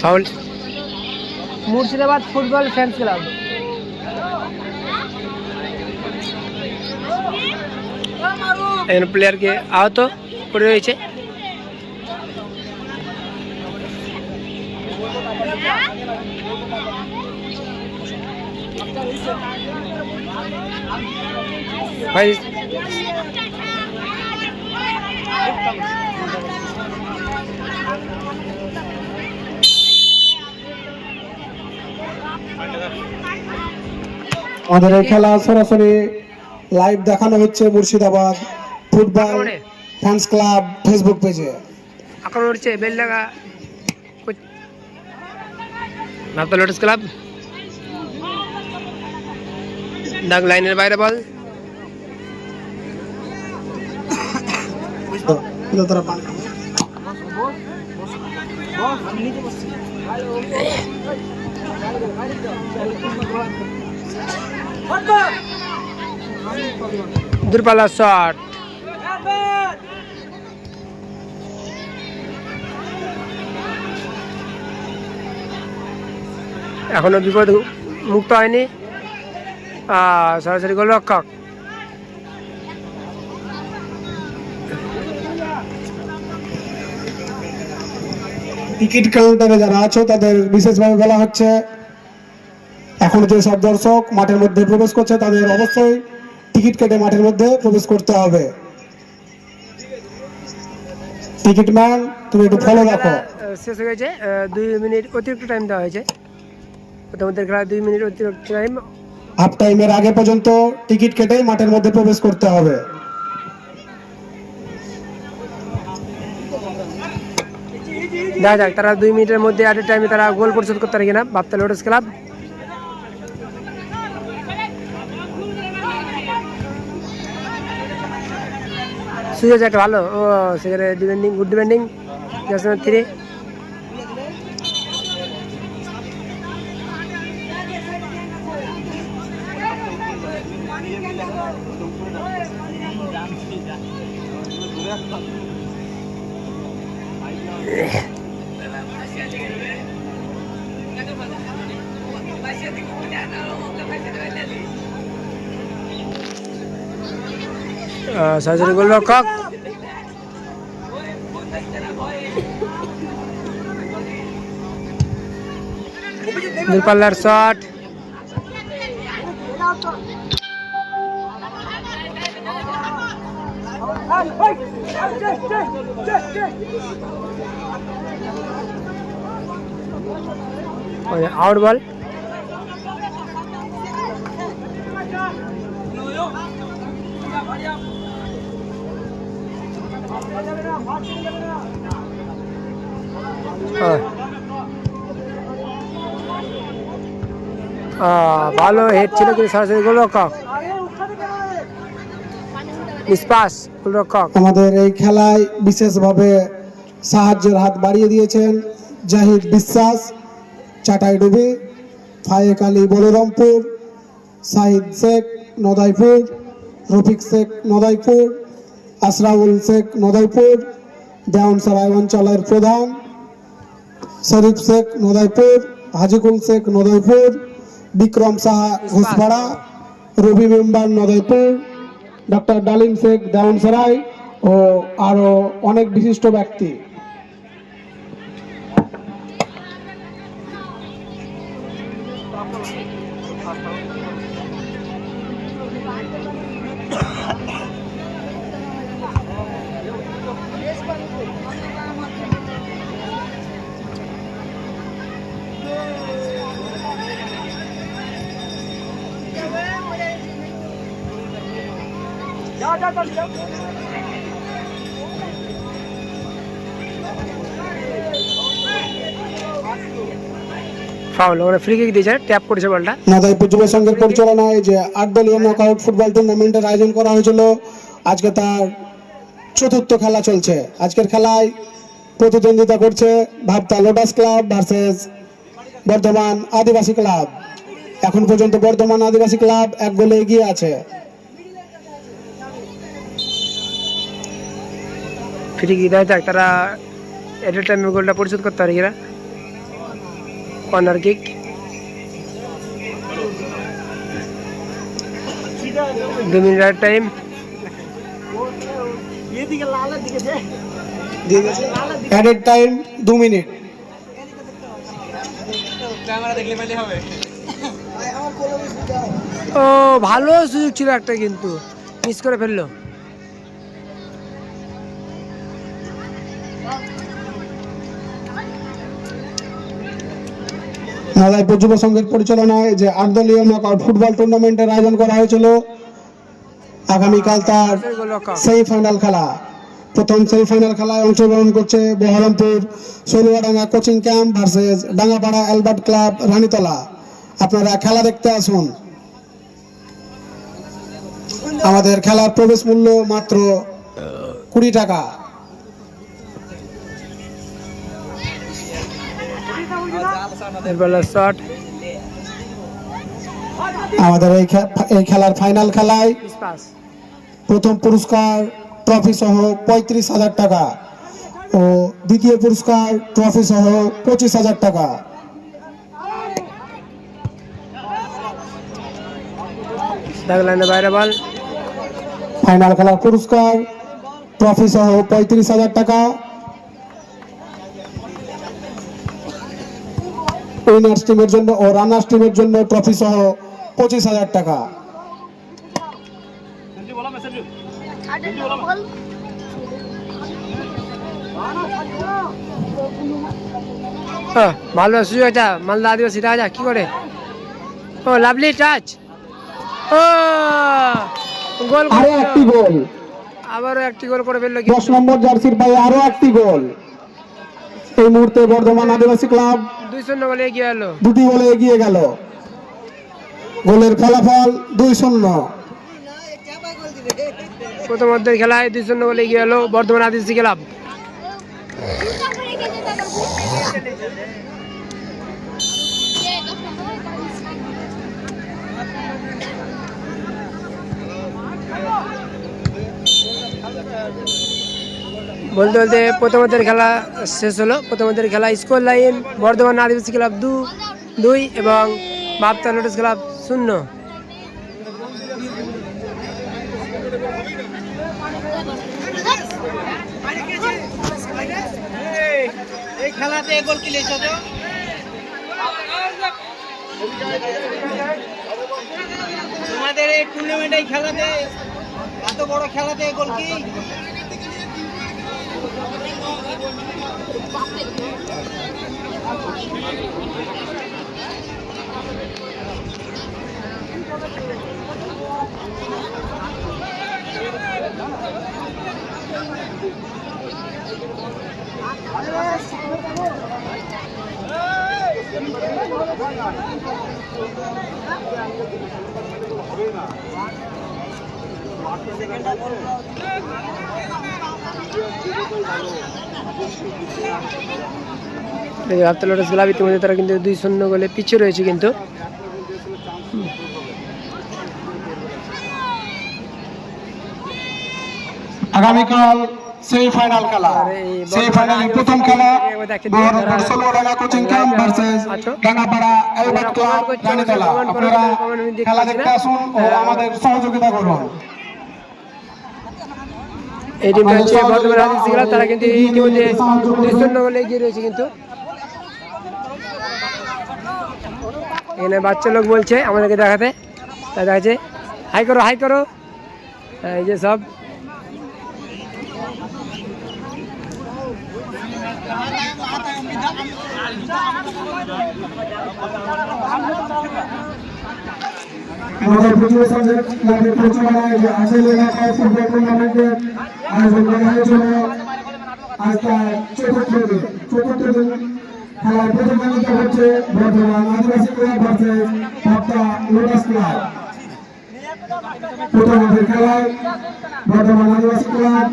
Foul. Murshidabad football fans club. প্লেয়ারকে আহত করে রয়েছে। ভাই আমাদের এই খেলা সরাসরি লাইভ দেখানো হচ্ছে Murshidabad football fans club Facebook পেজে। আক্রমণ হচ্ছে বেলডাঙ্গা ভারত লোটাস ক্লাব। দাগ লাইনের বাইরে বল। দূরপাল্লা শট। এখনো বিপদ মুক্ত হয়নি। সরাসরি গোল রক্ষক। টিকিট কাউন্টারে যারা আছে তাদের বিশেষভাবে বলা হচ্ছে, এখন যে সব দর্শক মাঠের মধ্যে প্রবেশ করছে তাদের অবশ্যই টিকিট কেটে মাঠের মধ্যে প্রবেশ করতে হবে। টিকিট ম্যান, তুমি একটু ফলো রাখো। শেষ হয়ে গেছে, 2 মিনিট অতিরিক্ত টাইম দেওয়া হয়েছে। প্রথমদের খেলা 2 মিনিট অতিরিক্ত টাইম। হাফ টাইমের আগে পর্যন্ত টিকিট কেটে মাঠের মধ্যে প্রবেশ করতে হবে। দেখা যাক তারা 2 মিনিটের মধ্যে আট টাইমে তারা গোল পরিশোধ করতে পারে কিনা বাপ্তা লোটাস ক্লাব। সুযোগ একটা ভালো, ও সেখানে ডিপেন্ডিং, গুড ডিপেন্ডিং 3। সরাসরি গোল রক্ষক। দূরপাল্লার শট। আউট বল। ভালো হেড ছিল কিন্তু সরাসরি গোল রক্ষক। নিষ্পাস গোল রক্ষক। আমাদের এই খেলায় বিশেষভাবে সাহায্যের হাত বাড়িয়ে দিয়েছেন জাহিদ বিশ্বাস চাটাইডুবি, ফায়েক আলী বলরামপুর, সাহিদ শেখ নদাইপুর, রফিক শেখ নদাইপুর, আশরাফুল শেখ নদাইপুর, দেওয়ানসরাই অঞ্চলের প্রধান শরীফ শেখ নদাইপুর, হাজিকুল শেখ নদাইপুর, বিক্রম সাহা ঘোষপাড়া রবি মেম্বার নদয়পুর, ডক্টর ডালিম শেখ দেওয়ানসরাই ও আরো অনেক বিশিষ্ট ব্যক্তি। ফাউল, ওখানে ফ্রি কিক দিয়েছে, ট্যাপ করেছে বলটা। নদয়পুর যুব সংঘের পরিচালনায় যে 8 দলীয় নকআউট ফুটবল টুর্নামেন্টের আয়োজন করা হয়েছিল, আজকে তার চতুর্থ খেলা চলছে। আজকের খেলায় প্রতিদ্বন্দ্বিতা করছে ভাবতা lotus club versus Bardhaman Adibasi club. এখন পর্যন্ত বর্ধমান আদিবাসী ক্লাব 1 গোলে এগিয়ে আছে। ফ্রি কিক দেয় যাক, তারা এডেল টাইমে গোলটা পরিশোধ করতে পারে এরা। Corner kick, 2 minute time. Added time 2 minute. ও ভালো সুযোগ ছিল একটা, কিন্তু মিস করে ফেললো। নদয়পুর যুব সংঘের পরিচালনায় যে 8 দলীয় নকআউট ফুটবল টুর্নামেন্টের আয়োজন করা হয়েছিল, আগামীকাল তার সেমিফাইনাল খেলা। প্রথম সেমিফাইনাল খেলায় অংশগ্রহণ করছে Berhampore Saruadanga coaching camp versus Dangapara Albert club Ranitala. আপনারা খেলা দেখতে আসুন। আমাদের খেলার প্রবেশ মূল্য মাত্র 20 টাকা। শট, আমাদের এই খেলার ফাইনাল খেলায় প্রথম পুরস্কার ট্রফি সহ 35,000 টাকা ও দ্বিতীয় পুরস্কার ট্রফি সহ 25,000 টাকা। বাইরে বল। ফাইনাল খেলার পুরস্কার ট্রফি সহ 35,000 টাকা। উইনার্স টিমের জন্য ও রানার্স টিমের জন্য ট্রফি সহ 25,000 টাকা। ভালো সুযোগ আছে মালদা আদিবাসী রাজা কি করে। ও লাভলি টাচ, ও গোল, আরো একটি গোল, আবারও একটি গোল করে ফেললো। 10 নম্বর জার্সির পায়ে আরো একটি গোল। এই মুহূর্তে বর্ধমান আদিবাসী ক্লাব 2-0 গোলে এগিয়ে গেল। 2টি গোলে এগিয়ে গেল। গোলের ফলাফল 2-0। প্রথমার্ধের খেলায় 2-0 গোলে এগিয়ে গেল বর্ধমান আদিবাসী ক্লাব। বলতে বলতে প্রথমার্ধের খেলা শেষ হলো। প্রথমার্ধের খেলা score line Bardhaman Adibasi club 2 এবং ভাবতা লোটাস ক্লাব 0। এই খেলাতে গোল কি লেগেছে তো? তোমাদের এই টুর্নামেন্টে খেলাতে এত বড় খেলাতে গোল কি? ভাবতা লোটাস ক্লাব ইতিমধ্যে তারা কিন্তু 2-0 গোলে পিছিয়ে রয়েছে। কিন্তু আগামীকাল সেমিফাইনাল খেলা। সেমিফাইনালের প্রথম খেলা Berhampore 16 Danga coaching camp versus Dangapara Albert club Ranitala. আপনারা খেলা দেখতে আসুন ও আমাদের সহযোগিতা করুন। এই টিমটা হচ্ছে বর্তমানে রাজনীতি খেলা, তারা কিন্তু ইতিমধ্যে 2-0 গোলে এগিয়ে রয়েছে। কিন্তু এখানে বাচ্চা লোক বলছে আমাদেরকে দেখাতে, তাই দেখাচ্ছে হাই করো হাই করো, এই যে সব আমাদের প্রচুর সাবজেক্ট ক্লাবের পরিচালনায় যে আসল এলাকায় ফুটবল টুর্নামেন্টের আয়োজন করা হয়েছিল। আজ তার চতুর্থ দিন খেলার প্রতিযোগিতা হচ্ছে বর্ধমান আদিবাসী ক্লাব ভার্সেস পাবদা লোটাস ক্লাব। প্রথম হাফের খেলায় বর্ধমান আদিবাসী ক্লাব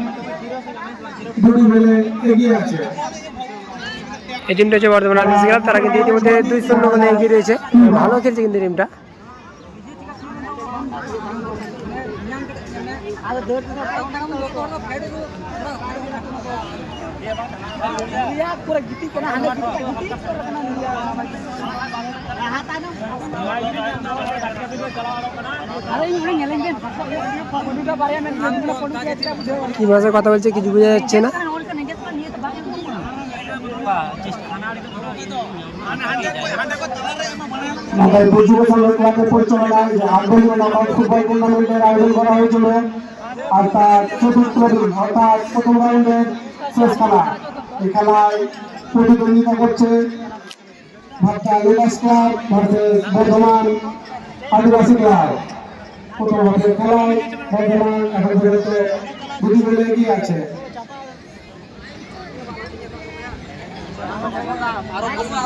2 গোলে এগিয়ে আছে। এই টিমটা হচ্ছে বর্তমানে রাজনীতি খেলা, তারা কিন্তু ইতিমধ্যে 2-0 গোলে এগিয়ে রয়েছে। ভালো খেলছে কিন্তু টিমটা। কি ভাষায় কথা বলছে কিছু বোঝা যাচ্ছে না। ঢাকায় যুব সংঘ ক্লাবের পরিচালনায় যে আন্তর্জাতিক নাম্বার ফুটবল টুর্নামেন্টের আয়োজন করা হয়েছিল। আর তার চতুর্থ দিন অর্থাৎ প্রথম রাউন্ডের শেষ খেলা। এই খেলায় প্রতিদ্বন্দ্বিতা করছে পাবদা lotus club versus Bardhaman Adibasi club. প্রথম হাফের খেলায় বর্ধমান এখন পর্যন্ত 2 গোলে এগিয়ে আছে।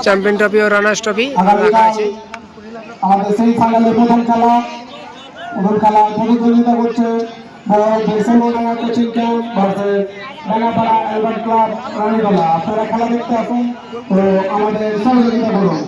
চ্যাম্পিয়ন ট্রফি ও রানার্স ট্রফি আগামীকাল আমাদের সেমিফাইনালের প্রথম খেলায় প্রতিদ্বন্দ্বিতা করছে Berhampore 16 Danga coaching camp versus Dangapara Albert club Ranitala. আপনারা খেলা দেখতে আসুন ও আমাদের সহযোগিতা করুন।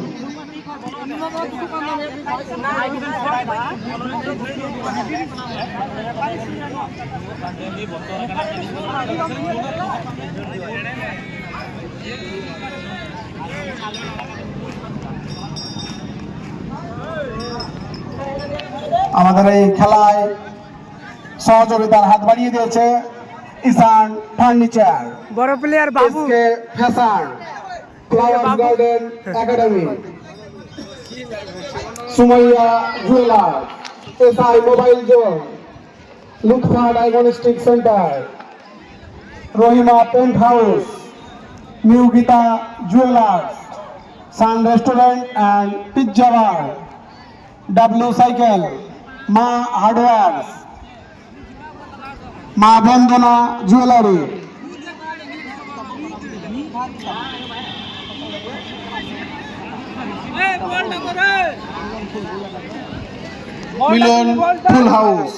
আমাদের এই খেলায় সহযোগিতার হাত বাড়িয়ে দিয়েছে ইসান ফার্নিচার, বড় player Babu, SK fashion, flower garden academy, Sumaiya jeweller, SI mobile zone, Lutfa diagnostic centre, Rahima paint house, new Gita jewellers, sun restaurant and pizza bar, W cycle, মা হার্ডওয়্যার্স, মা বন্দনা জুয়েলারি, মিলন ফুল হাউস।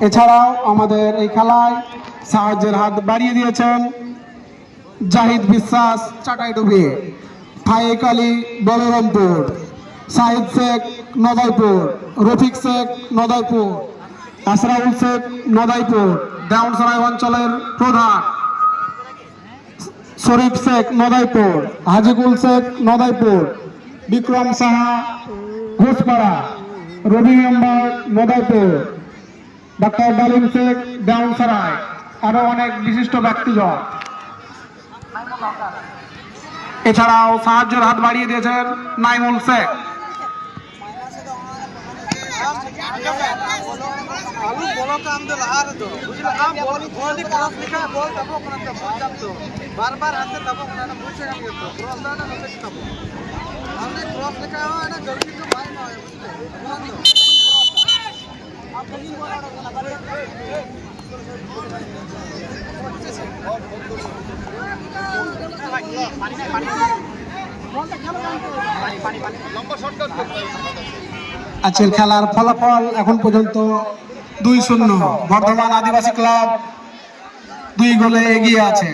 এছাড়াও আমাদের এই খেলায় সাহায্যের হাত বাড়িয়ে দিয়েছেন জাহিদ বিশ্বাস চাটাইডুবি, ফায়েক আলী বলরামপুর, সাহিদ শেখ নদাইপুর, রফিক শেখ নদাইপুর, আশরাফুল শেখ নদাইপুর, দেওয়ানসরাই অঞ্চলের প্রধান, শরীফ শেখ নদাইপুর, হাজিকুল শেখ নদাইপুর, বিক্রম সাহা ঘোষপাড়া, রবি মেম্বার নদাইপুর, ডক্টর ডালিম শেখ দেওয়ানসরাই, আরো অনেক বিশিষ্ট ব্যক্তিজন। এছাড়াও সাহায্যের হাত বাড়িয়ে দিয়েছেন নাইমুল শেখ। बार-बार हाथे दबो ना पूछे काम करतो क्रॉस दाना नसे दबो हमने क्रॉस लिखा हुआ है ना जल्दी तो भाई ना है बुझले आप जल्दी बोला ना আজকের খেলার ফলাফল এখন পর্যন্ত 2-0 বর্ধমান আদিবাসী ক্লাব 2 গোলে এগিয়ে আছে।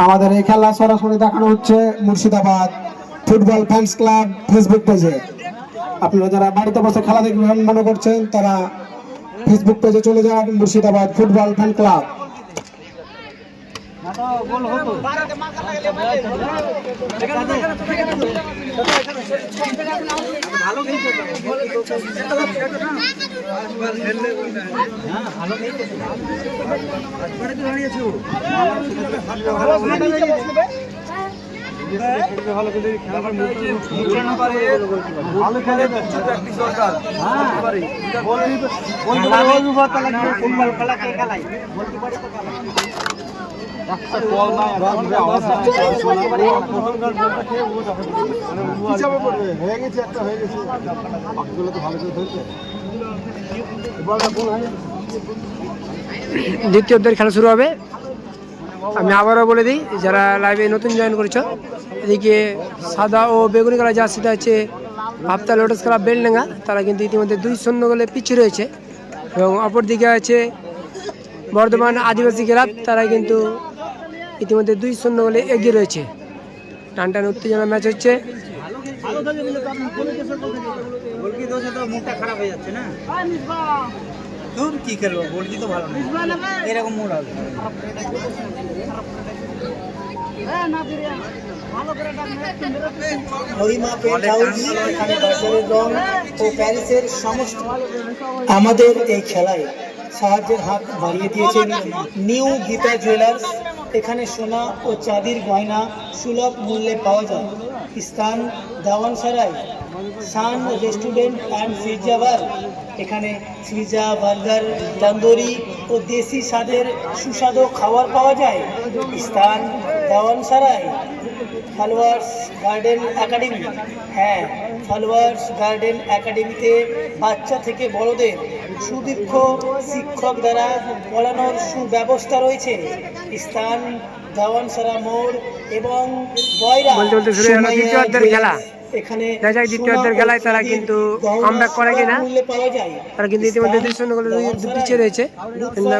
আমাদের এই খেলা সরাসরি দেখানো হচ্ছে Murshidabad football fans club Facebook পেজে। আপনারা যারা বাড়িতে বসে খেলা দেখবেন মনে করছেন তারা ফেসবুক পেজে চলে যান, মুর্শিদাবাদ ফুটবল ফ্যান ক্লাব। দ্বিতীয় অর্ধের খেলা শুরু হবে। আমি আবারও বলে দিই, যারা লাইভে নতুন জয়েন করেছ, এদিকে সাদা ও বেগুনি কালার জার্সিটা আছে ভাবতা লোটাস ক্লাব বেলডাঙ্গা, তারা কিন্তু ইতিমধ্যে 2-0 গোলে পিছিয়ে রয়েছে। এবং অপরদিকে আছে বর্ধমান আদিবাসী ক্লাব, তারা কিন্তু ইতিমধ্যে 2-0 গোলে এগিয়ে রয়েছে। টানটান উত্তেজনা ম্যাচ হচ্ছে। মুখটা খারাপ হয়ে যাচ্ছে না, কি খেলবো, গোলকি তো ভালো না, এরকম মুড হবে। আমাদের এই খেলায় সাহায্যের হাত বাড়িয়ে দিয়েছেন নিউ গীতা জুয়েলার্স। এখানে সোনা ও চাঁদির গয়না সুলভ মূল্যে পাওয়া যায়। স্থান দাওয়ানসরাই, সান রেস্টুরেন্ট অ্যান্ড পিৎজা বার। এখানে পিৎজা, বার্গার, তন্দুরি ও দেশি স্বাদের সুস্বাদু খাবার পাওয়া যায়। স্থান দাওয়ানসরাই। ফলোয়ার্স গার্ডেন একাডেমি, হ্যাঁ, ফলোয়ার্স গার্ডেন একাডেমিতে বাচ্চা থেকে বড়দের সুদীর্ঘ শিক্ষক দ্বারা পড়ানোর সুব্যবস্থা রয়েছে। স্থান দাওয়ানসরা মোড় এবং বয়রা। দ্বিতীয় অর্ধের খেলা এখানে দ্বিতীয় অর্ধের খেলায় তারা কিন্তু কামব্যাক করে কিনা, তারা কিন্তু ইতিমধ্যে 2-0 গোলে পিছিয়ে রয়েছে।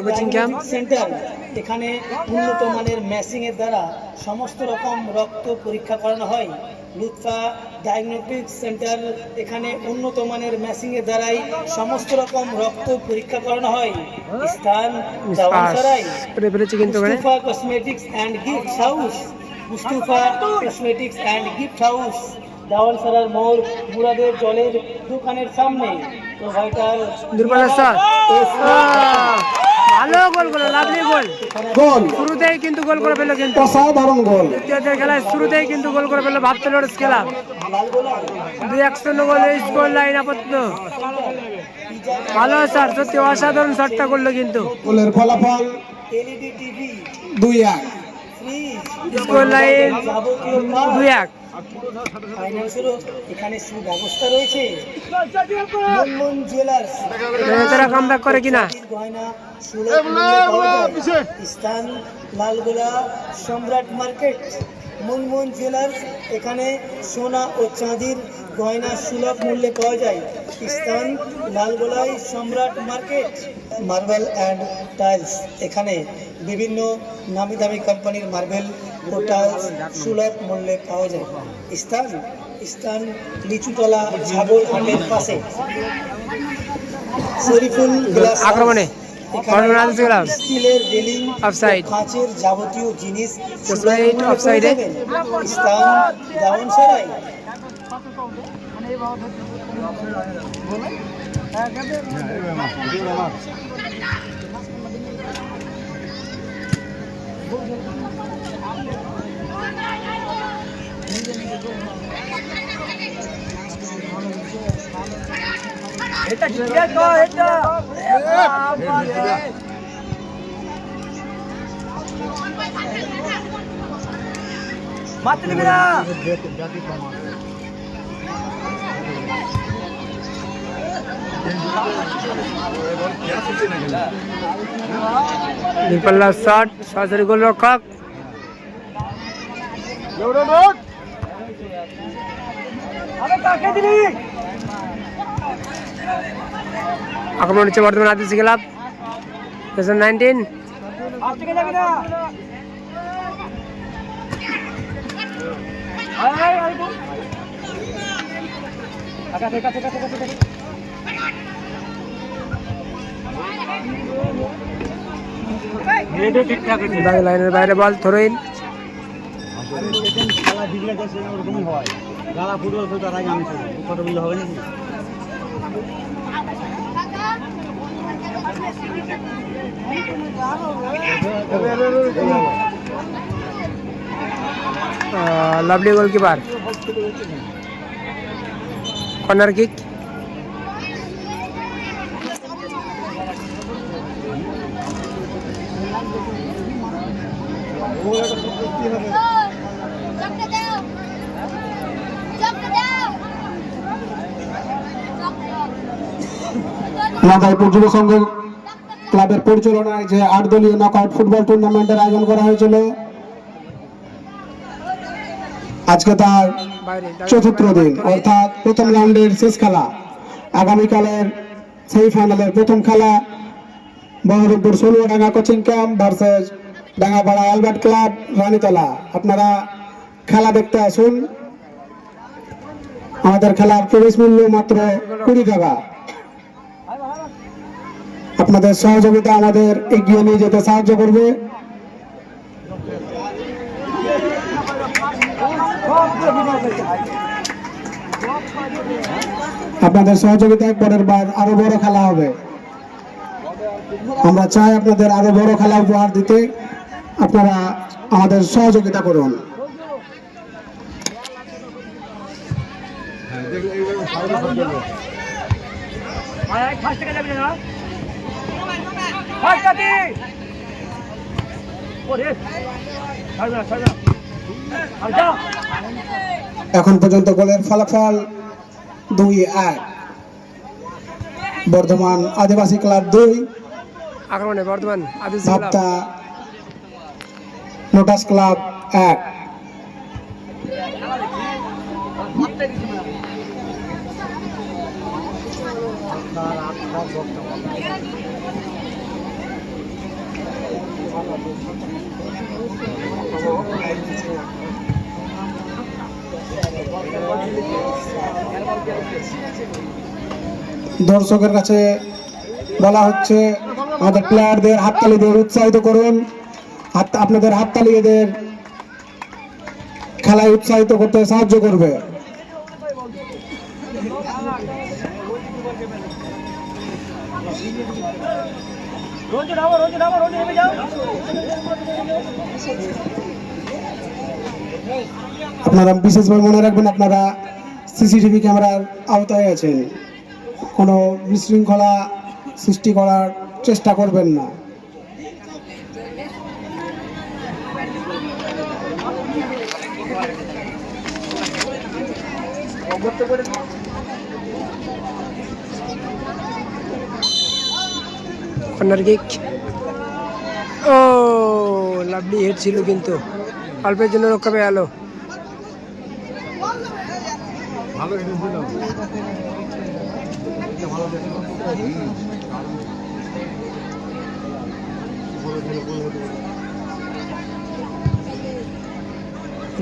কোচিং ক্যাম্প সেন্টার, এখানে উন্নত মানের মেশিং এর দ্বারা সমস্ত রকম রক্ত পরীক্ষা করানো হয়। লুৎফা ডায়াগনস্টিক সেন্টার, এখানে উন্নত মানের মেশিং এর দ্বারাই সমস্ত রকম রক্ত পরীক্ষা করানো হয়। স্থান Dawansarai. Mustafa cosmetics and gift house, Mustafa cosmetics and gift house, দাওয়ানসরার মোড়, মুরাদের জলের দোকানের সামনে। তো ভাইটার ভালো গোল করলো, লাভলি গোল। গোল শুরুতেই কিন্তু গোল করে ফেললো, কিন্তু অসাধারণ গোল। দ্বিতীয় খেলায় শুরুতেই কিন্তু গোল করে ফেললো ভাবতা লোটাস ক্লাব। 2-1 গোলে স্কোর লাইন আপাতত ভালো স্যার, সত্যি অসাধারণ শটটা করলো কিন্তু। গোলের ফলাফল এলইডি টিভি 2-1, স্কোর লাইন 2-1। ফাইন্যান্সেরও এখানে সুব্যবস্থা রয়েছে। মুনমুন জুয়েলার্স, তারা কামব্যাক করে কিনা। গয়না সুলভ মূল্যে পাওয়া যায়। স্থান লালগোলা সম্রাট মার্কেট। মুনমুন জুয়েলার্স, এখানে সোনা ও চাঁদির গয়না সুলভ মূল্যে পাওয়া যায়। স্থান লালগোলাই সম্রাট মার্কেট। মার্বেল অ্যান্ড টাইলস, এখানে বিভিন্ন নামি দামি কোম্পানির মার্বেল ও টাইলস সুলভ মূল্যে পাওয়া যায়। স্থান লিচুতলা ঝাবল হাটের পাশে। শরীফুল গ্লাস আক্রমণে স্টিলের রেলিং, অফসাইড, কাঁচের যাবতীয় জিনিস অফসাইডে। স্থান দাওয়ানসরাই। এটা ঠিক আছে, এটা মারতে দিবি না। দূরপাল্লার শট, সরাসরি গোলরক্ষক। আক্রমণ হচ্ছে বর্তমান আদিবাসী ক্লাব 2019। লাইনের বাইরে বল throw in. Lovely goalkeeper. Corner kick. Radhaipur Yuba Sangha ক্লাবের পরিচালনায় যে 8 দলীয় নকআউট ফুটবল টুর্নামেন্টের আয়োজন করা হয়েছিল, আজকে তার চতুর্থ দিন, অর্থাৎ প্রথম রাউন্ডের শেষ খেলা। আগামীকালের সেমিফাইনালের প্রথম খেলা Berhampore Sonuadanga coaching camp versus Dangapara Albert club Ranitala. আপনারা খেলা দেখতে আসুন। আমাদের খেলার প্রবেশ মূল্য মাত্র 20 টাকা। আপনাদের সহযোগিতা আমাদের এগিয়ে নিয়ে যেতে সাহায্য করবে। আপনাদের সহযোগিতায় পরের বার আরো বড় খেলা হবে। আমরা চাই আপনাদের আরো বড় খেলা উপহার দিতে। আপনারা আমাদের সহযোগিতা করুন। এখন পর্যন্ত গোলের ফলাফল 2-1। বর্ধমান আদিবাসী ক্লাব 2, আক্রমণে Bardhaman Adibasi club. ভাবতা lotus club 1। দর্শকের কাছে বলা হচ্ছে আমাদের প্লেয়ারদের হাততালি দিয়ে উৎসাহিত করুন। আপনাদের হাততালি এদের খেলায় উৎসাহিত করতে সাহায্য করবে। আপনারা বিশেষভাবে মনে রাখবেন, আপনারা সিসিটিভি ক্যামেরার আওতায় আছেন। কোনো বিশৃঙ্খলা সৃষ্টি করার চেষ্টা করবেন না। Corner kick. Oh lovely head ছিল, কিন্তু অল্পের জন্য রক্ষা পেয়ে গেল।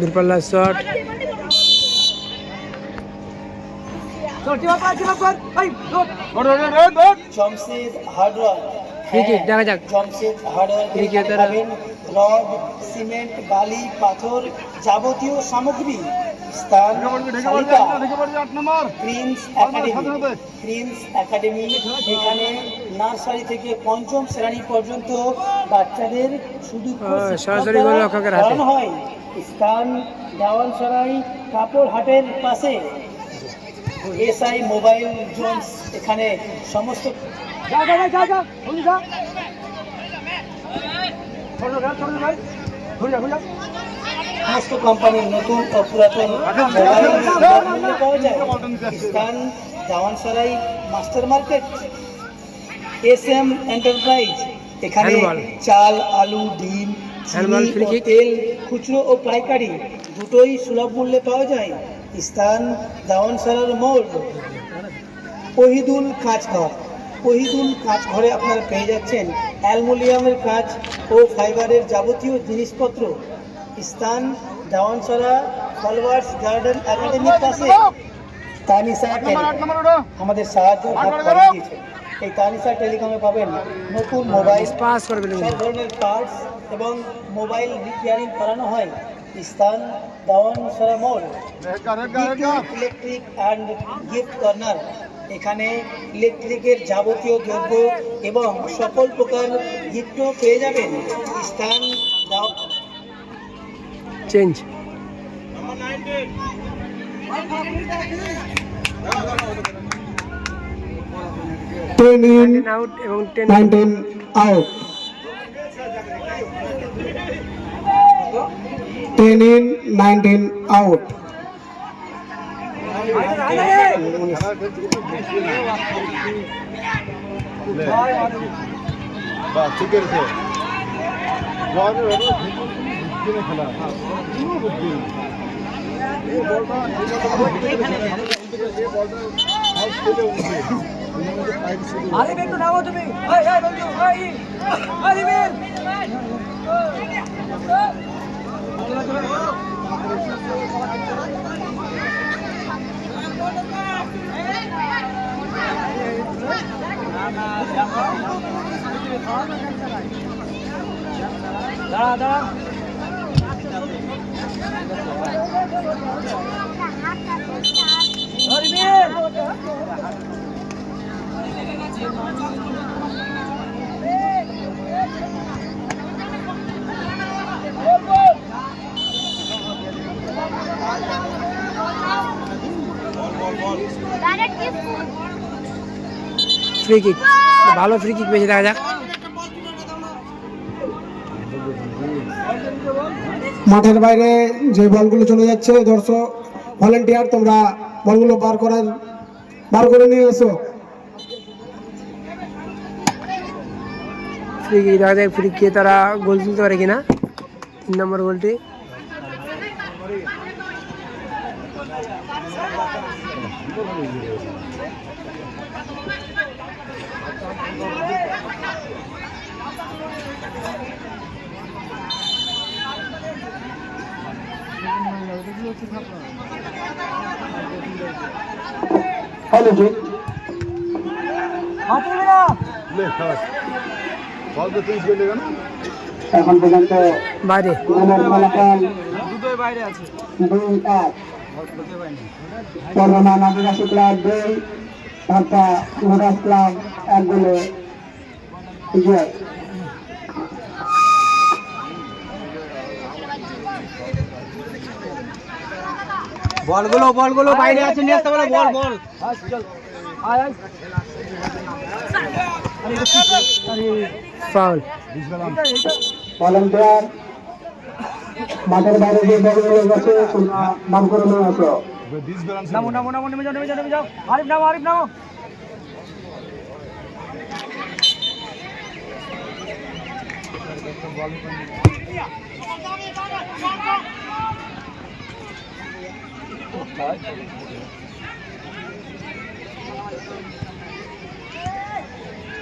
দূরপাল্লার shot. Jamshed hardware. Free kick, দেখা যাক। জমশেদ হার্ডওয়ার ফ্রি কিক তারা রড, সিমেন্ট, বালি, পাথর, যাবতীয় সামগ্রী। স্থান Salika prince academy. Prince academy এখানে নার্সারি থেকে পঞ্চম শ্রেণী পর্যন্ত বাচ্চাদের শুধু সরাসরি গোলরক্ষকের হাতে পড়ানো হয়। স্থান দাওয়ানসরাই কাপড় হাটের পাশে। এসআই মোবাইল জোনস এখানে সমস্ত সমস্ত কোম্পানির নতুন ও পুরাতন মোবাইল সুলভ মূল্যে পাওয়া যায়। স্থান দাওয়ানসরাই মাস্টার মার্কেট। SM এন্টারপ্রাইজ, এখানে হ্যান্ডবল। চাল, আলু, ডিম, হ্যান্ডবল চিনি ফ্রি ও কিক। তেল খুচরো ও পাইকারি দুটোই সুলভ মূল্যে পাওয়া যায়। স্থান দাওয়ানসরার মোড়। ওহিদুল কাঁচঘর, ওহিদুল কাঁচঘরে আপনারা পেয়ে যাচ্ছেন অ্যালুমিনিয়ামের কাঁচ ও ফাইবারের যাবতীয় জিনিসপত্র। স্থান দাওয়ানসরা ফলওয়ার্স গার্ডেন একাডেমির পাশে। তানিশা টেলিকম আমাদের সাহায্য হাত বাড়িয়ে দিয়েছে। এই তানিশা টেলিকমে পাবেন নতুন মোবাইল, পাস করবে সব ধরনের পার্টস এবং মোবাইল রিপেয়ারিং করানো হয়। স্থান দাওয়ানসরা মোড়। ইলেকট্রিক অ্যান্ড গিফট কর্নার, এখানে ইলেকট্রিকের যাবতীয় দ্রব্য এবং সকল প্রকার গিফটও পেয়ে যাবেন। স্থান চেঞ্জ। টেন ইন আউট এবং 10 19 আউট, 10 in 19 আউট। ঠিক আছে খেলা আরে একটু নামো তুমি, এই এই বন্ধু, এই আরিবিন দাঁড়া দাঁড়া আরিবিন ফ্রি কিক, ভালো ফ্রি কিক পেয়েছে, দেখা যাক। মাঠের বাইরে যে বলগুলো চলে যাচ্ছে, দর্শক ভলেন্টিয়ার তোমরা বলগুলো বার করে নিয়ে এসো। ফ্রি কিক দেখা যাক, ফ্রি কিকে তারা গোল তুলতে পারে কিনা। 3 নম্বর গোলটি হ্যালো জি, হাতুড়ি না ले खास बॉल तो तेज खेलेगा ना এখন পর্যন্ত বাইরে। খেলার ফলাফল দুটোই বাইরে আছে 2-1। বর্ধমান আদিবাসী ক্লাব 2, ঢাকা মহারাজ ক্লাব 1 গোলে বিজয়। বলগুলো বাইরে আছে, নিয়ে আসতে বলো। বল বল চল আয় আয় ফাউল। ভলেন্টিয়ার মাঠের বাইরে যে বলগুলো গেছে তোমরা বার করে নিয়ে আসো। 20 बैलेंस নামো নামো নামো, নেমে যাও নেমে যাও নেমে যাও। আরিফ নামো, আরিফ নামো।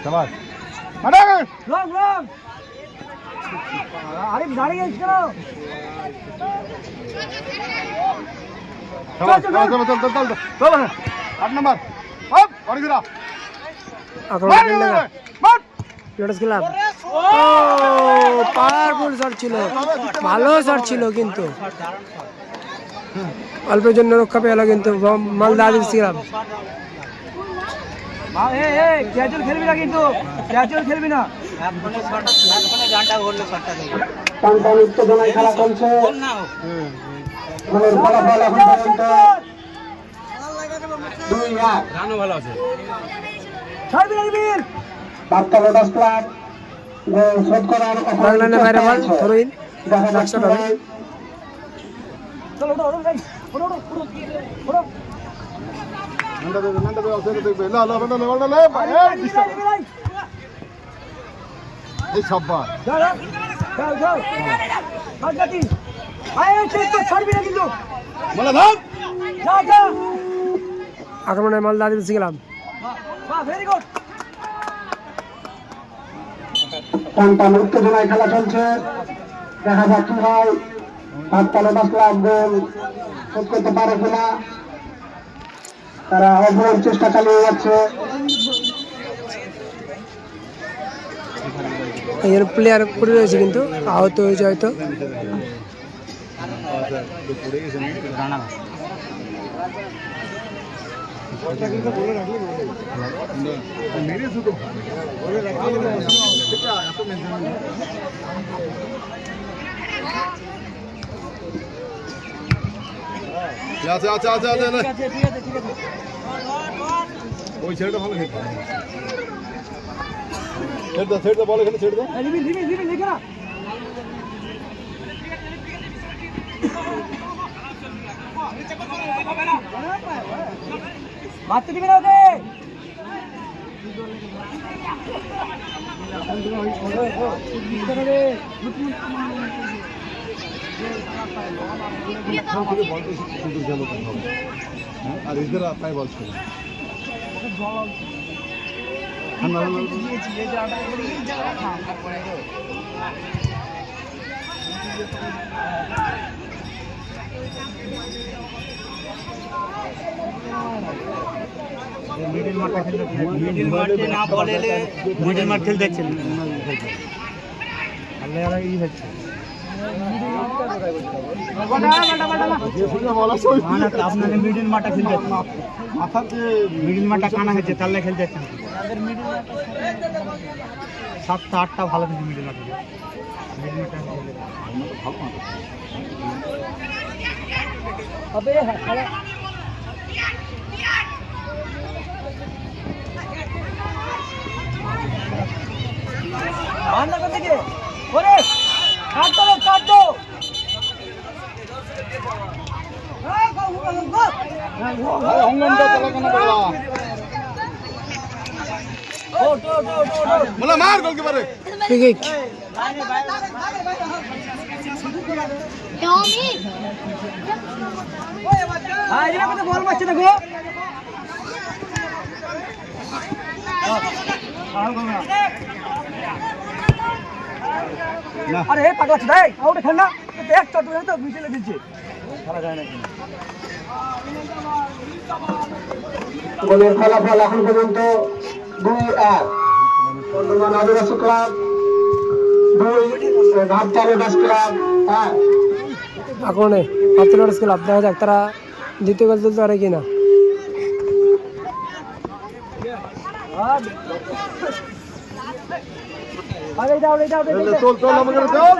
शाबाश हटा রং রং আরিফ দাঁড়িয়ে গেছিস কেন? शाबाश चल चल चल चल चल 8 नंबर अब और गिरा আক্রমণ করলেন না লোটাস ক্লাব। ও পাওয়ারফুল শট ছিল, ভালো শট ছিল, কিন্তু অল্পের জন্য রক্ষা পেয়ে গেল কিন্তু মালদা আদিবাসী ক্লাব। ক্যাজুয়াল খেলবি না, কিন্তু ক্যাজুয়াল খেলবি না। টানটান উত্তেজনায় খেলা চলছে। গোলের ফলাফল এখন পর্যন্ত 2-1। ছাড়বি না রিবিল। ঢাকা লোটাস ক্লাব গোল শোধ করার বাংলাদেশের বাইরে বল থ্রো ইন। দেখা যাচ্ছে এই সব বার বলে ভাগ আক্রমণের মালদা আদিবাসী ক্লাব। টান উত্তেজনায় খেলা চলছে, দেখা যাক কি হয়। পাঁচতলা ক্লাব গোল শোধ করতে পারে কিনা, তারা অপরাধ চেষ্টা চালিয়ে যাচ্ছে। এই প্লেয়ার পড়ে রয়েছে কিন্তু আহত হয়েছে হয়তো। আচ্ছা আচ্ছা আচ্ছা আচ্ছা ওই ছেলেটা ভালো খেলছে। ছেড়ে দাও বল এখানে ছেড়ে দাও। মারতে দিবি না ওকে। আর এদের তাই বলছিল মিডিল মাঠে না বলে মিডিল মাঠ খেলতে যাচ্ছেন আপনাদের মিডিল মাঠটা খেলতে মিডিল মাঠটা কানা হয়েছে তাহলে খেলতে যাচ্ছেন 7টা 8টা ভালো কিন্তু মিডিল মাঠে বলে মার গোলকিপারে ফ্রি কিক। বল মারছে দেখো। আরে পাগলা ছিল এই আউটে খেল না এক চট হয়ে তো মিডলে দিচ্ছে খেলা যায় না। গোলের ফলাফল এখন পর্যন্ত 2-1। Bardhaman Adibasi club 2, ঘাটতারদাস club 1। আক্রমণে পাঁচতলা ক্লাব, দেখা যাক তারা দ্বিতীয় গোল তুলতে পারে কিনা। চল চল আমাকে চল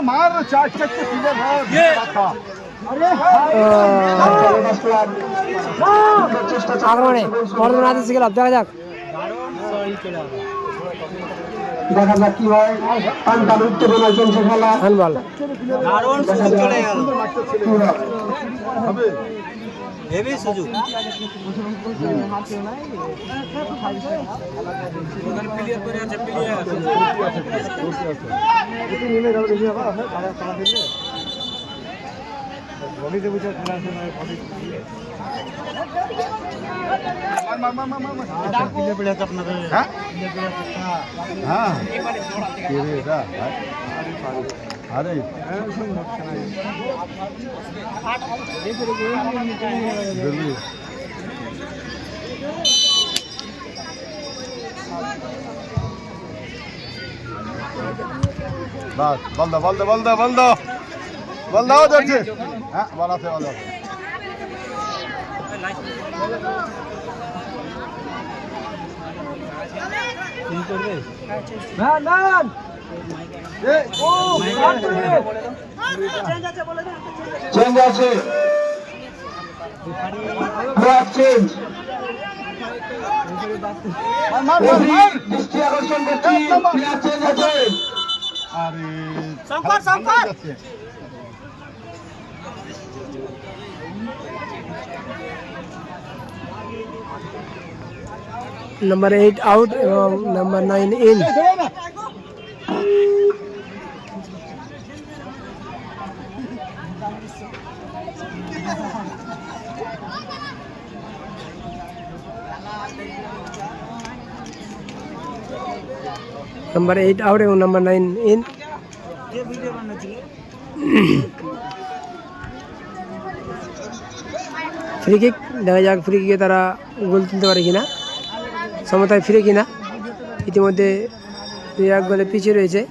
মার চারটে কিনে মার আক্রমণে বর্ধমান আদিবাসী ক্লাব, দেখা যাক। দেখা যাক কি হয়। টান উত্তেজনায় চলছে খেলা। হ্যান্ডবল। হবে হেভি সুযোগ হ্যাঁ আরে বাস বল দাও বল দাও বল দাও বল দাও বল দাও যাচ্ছে হ্যাঁ বল আছে বল আছে চেঞ্জ আছে, চেঞ্জ মার মার মার দৃষ্টি আকর্ষণ করছি প্লেয়ার চেঞ্জ হচ্ছে আরে সংকট, সংকট। যাচ্ছে। নাম্বার 8 আউট এবং নাম্বার 9 ইন। নাম্বার 8 আউট এবং নাম্বার 9 ইন। ফ্রি কিক, দেখা যাক ফ্রি কিকে তারা গোল তুলতে পারে কিনা, সমতায় ফিরে কিনা। ইতিমধ্যে 2-1 গোলে পিছিয়ে রয়েছে।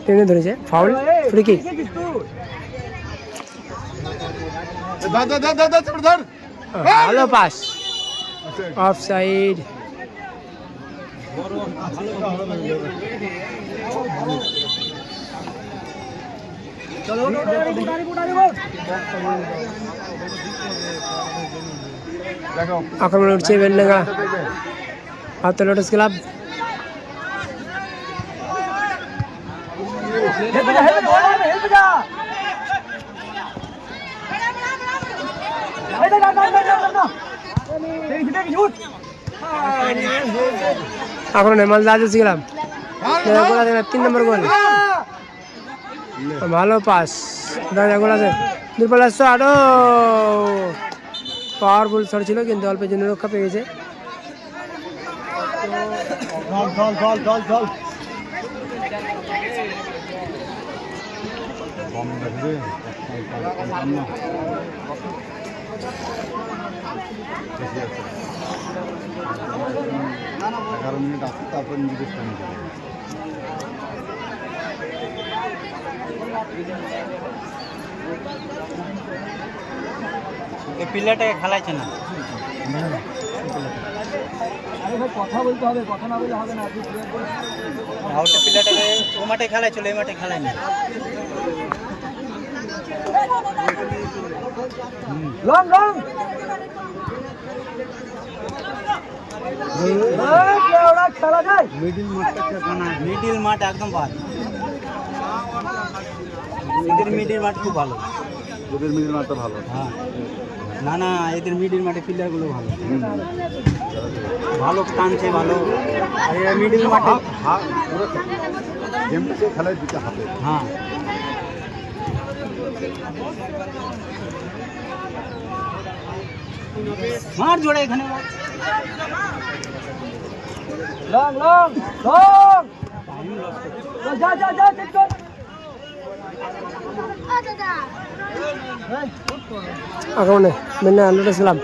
টেনে ধরেছে, ফাউল, ফ্রি কিক। ধর ধর ধর ধর ধর ধর ভালো পাস, অফ সাইড। দেখো আক্রমণ উঠছে বেলডাঙ্গা হাতে লোটাস ক্লাব। আক্রমণে মালদা আজ গেলাম 3 নম্বর গোল। ভালো পাস, গোল আছে, দুর্বল শট। ও পাওয়ারফুল শট ছিল কিন্তু অল্পের জন্য রক্ষা পেয়ে গেছে। জল জল জল জল বম দেখবে 11 মিনিট আসতে তারপর নির্দেশ করে নিতে হবে। এই পিলারটাকে খেলাইছে না। কথা বলতে হবে, কথা না বললে হবে না। আউটটা পিলারটাকে ও মাঠে খেলায় চলে, এই মাঠে খেলায় না। লং লং খেলা যায়। মিডিল মাঠ একদম ভালো, মিডিল মাঠ খুব ভালো। ওদের মিডিল মাঠটা ভালো। হ্যাঁ, না না, এদের মিডিল মাঠে প্লেয়ারগুলো ভালো, ভালো টানছে ভালো। আর এরা মিডিল মাঠে পুরো গেমটাকে খেলায় দিতে হবে। হ্যাঁ, মার জোড়ে এখানে লং লং লং যা যা যা চেক কর। আক্রমণে মেনে লোটাস ক্লাব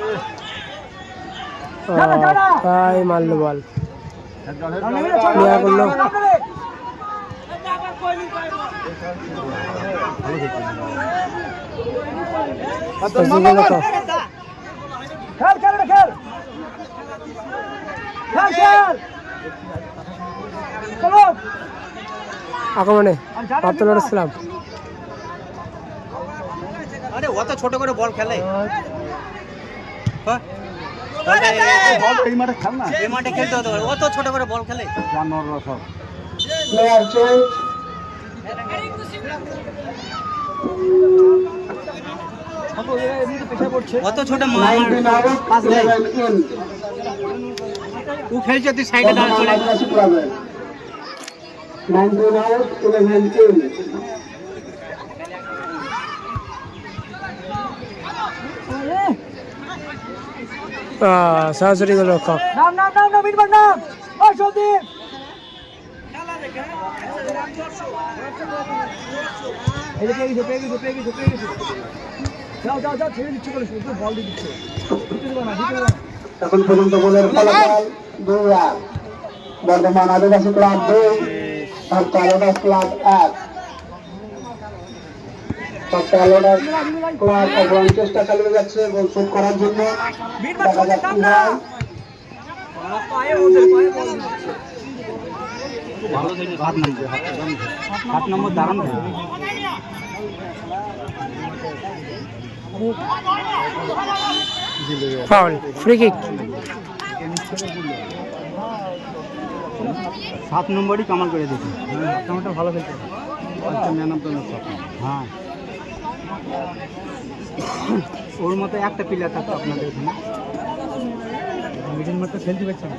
তাই মারলো বল, ক্লিয়ার করলো। খেল খেল খেল খেল খেল চলো। আক্রমণে প্রাপ্ত লোটাস ক্লাব। আরে অত ছোট করে বল খেলে, এই মাঠে খেল না, এই মাঠে খেলতে হতে পারে, অত ছোট করে বল খেলে। জানোয়াররা সব। প্লেয়ার চেঞ্জ অত ছোট 19 আউট 11 ইন। ও খেলছে তুই সাইডে দাঁড়া চলে। আদিবাসী ক্লাবের 19 আউট 11 ইন। সরাসরি গোলরক্ষক। এখন পর্যন্ত গোলের ফলাফল 2-1। Bardhaman Adibasi club 2, lotus club 1। Lotus club অগ্রণী চেষ্টা চালিয়ে যাচ্ছে গোল শোধ করার জন্য। দেখা যাক কি হয়। Foul, free kick. 7 নম্বরই কামাল করে দিয়েছে। কামালটা ভালো খেলছে। হ্যাঁ, ওর মতো একটা প্লেয়ার থাকতো আপনাদের এখানে। মিডিল মাঠটা খেলতে পারছে না।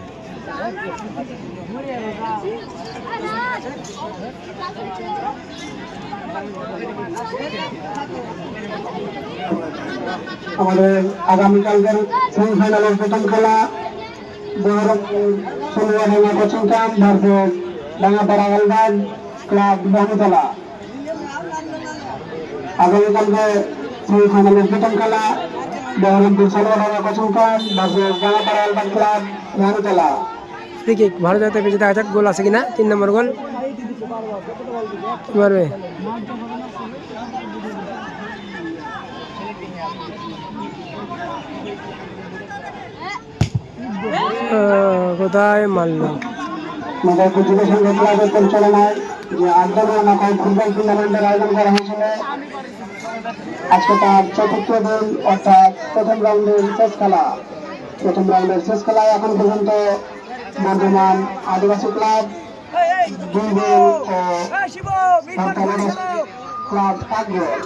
আমাদের আগামীকালকের সেমিফাইনালের প্রথম খেলা Baharampur Soniadanga coaching camp versus Dangapara Albert club Baharatala. আগামীকালকে সেমিফাইনালের প্রথম খেলা Baharampur Soniadanga coaching camp versus Dangapara Albert club Baharatala. Free kick ভালো জায়গায় পেয়েছে, দেখা যাক গোল আছে কিনা। 3 নম্বর গোল মারবে। কোথায় মারলো? মেদিনীপুর যুবসংঘ ক্লাবের পরিচালনায় যে আগ্রহ মাথায় ফুটবল টুর্নামেন্টের আয়োজন করা হয়েছিল, আজকে তার চতুর্থ দিন অর্থাৎ প্রথম রাউন্ডের শেষ খেলা। প্রথম রাউন্ডের শেষ খেলায় এখন পর্যন্ত বর্ধমান আদিবাসী ক্লাব 2 গোল ও ক্লাব 1 গোল।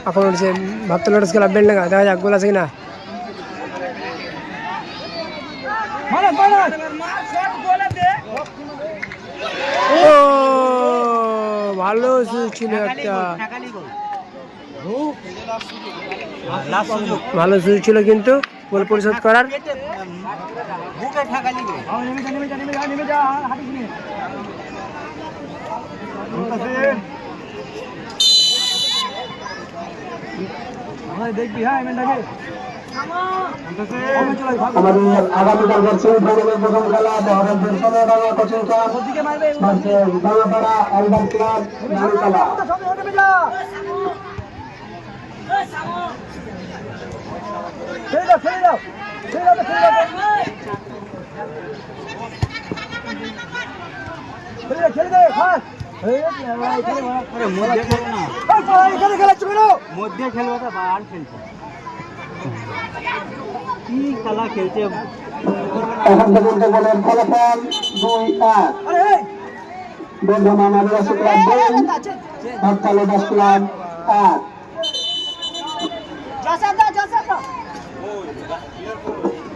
এখন হচ্ছে ভাবতে লোটাস ক্লাব বেলডাঙ্গা, দেখা যাক গোল আছে কিনা। ও ভালো ছিল একটা, ভালো সুযোগ ছিল কিন্তু গোল পরিশোধ করার। দেখবি হ্যাঁ আমাদের আগামীকালকের সেমিফাইনালের প্রথম খেলা Baharampur Soniadanga coaching club versus Dangapara Albert club Baharatala. মধ্যে খেলবে তো আর খেলছে কি খেলা খেলছে। এখন পর্যন্ত গোলের ফলাফল 2-1। Bardhaman Adibasi club 2, lotus club 1।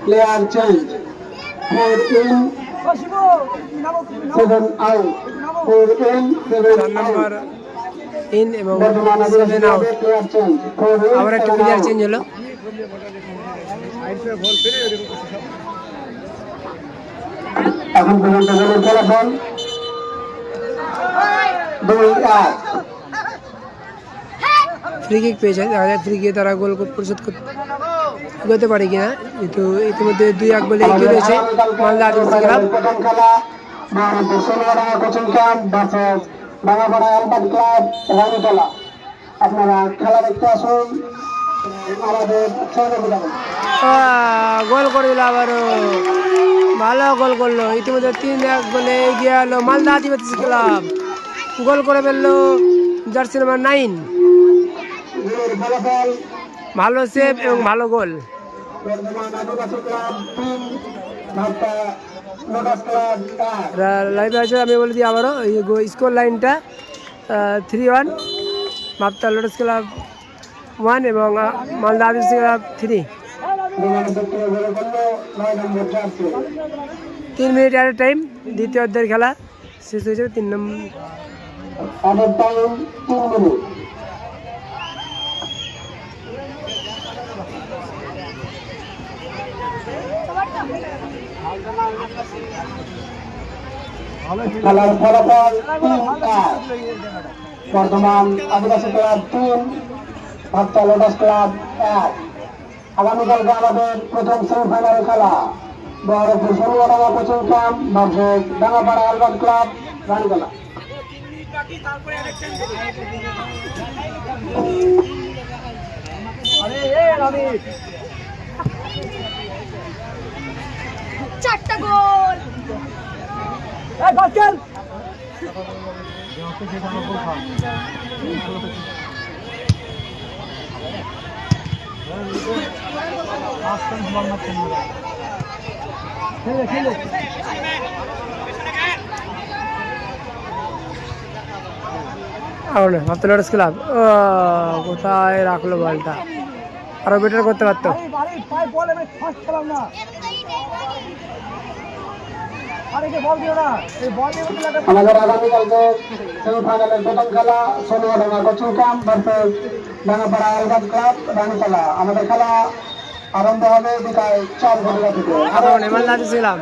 Player change, 4 in 7 out, 4 in 7 4 নম্বর ইন এবং Bardhaman 7 out. Player change, 4 in আবার একটা প্লেয়ার চেঞ্জ হলো। এখন পর্যন্ত গোলের ফলাফল 2-1। ফ্রি কিক পেয়েছে, দেখা যায় ফ্রি কিকে তারা গোল পরিশোধ করতে পারে কিনা। কিন্তু ইতিমধ্যে 2-1 গোলে এগিয়ে রয়েছে মালদা আদিবাসী ক্লাব। প্রথম খেলা Baharampur Soniadanga coaching camp versus Dangapara Albert club Baharatala. আপনারা খেলা দেখতে আসুন আমাদের সহযোগিতা করুন। গোল করে দিল আবারও, ভালো গোল করলো। ইতিমধ্যে 3-1 গোলে এগিয়ে এলো মালদা আদিবাসী ক্লাব। গোল করে ফেললো জার্সি নাম্বার 9। গোলের ফলাফল ভালো সেভ এবং ভালো গোল। Bardhaman Adibasi club 3, lotus club 1। লাইভে আছে, আমি বলে দিই আবারও স্কোর লাইনটা 3-1 মাপতা লোটাস ক্লাব 1 এবং মালদা আদিবাসী ক্লাব 3। 3 মিনিট এট টাইম দ্বিতীয় অর্ধের খেলা শেষ হয়েছে। 3 নম্বর আডের টাইম 3 মিনিট। খেলার ফলাফল 3-1। বর্ধমান আদিবাসী ক্লাব 3, ভাবতা লোটাস ক্লাব 1। আগামীকালকে আমাদের প্রথম সেমিফাইনাল খেলা Baharampur Soniadanga coaching camp versus Dangapara Albert club Ranitala. চারটা গোল ভাবতে লোটাস ক্লাব কোথায় রাখলো বলটা, আরো বেটার করতে পারতো। আমাদের আগামীকালকে সেমিফাইনালের প্রথম খেলা Soniadanga coaching camp versus Dangapara Albert club Ranitala. আমাদের খেলা আরম্ভ হবে বিকাল 4 থেকে। ছিলাম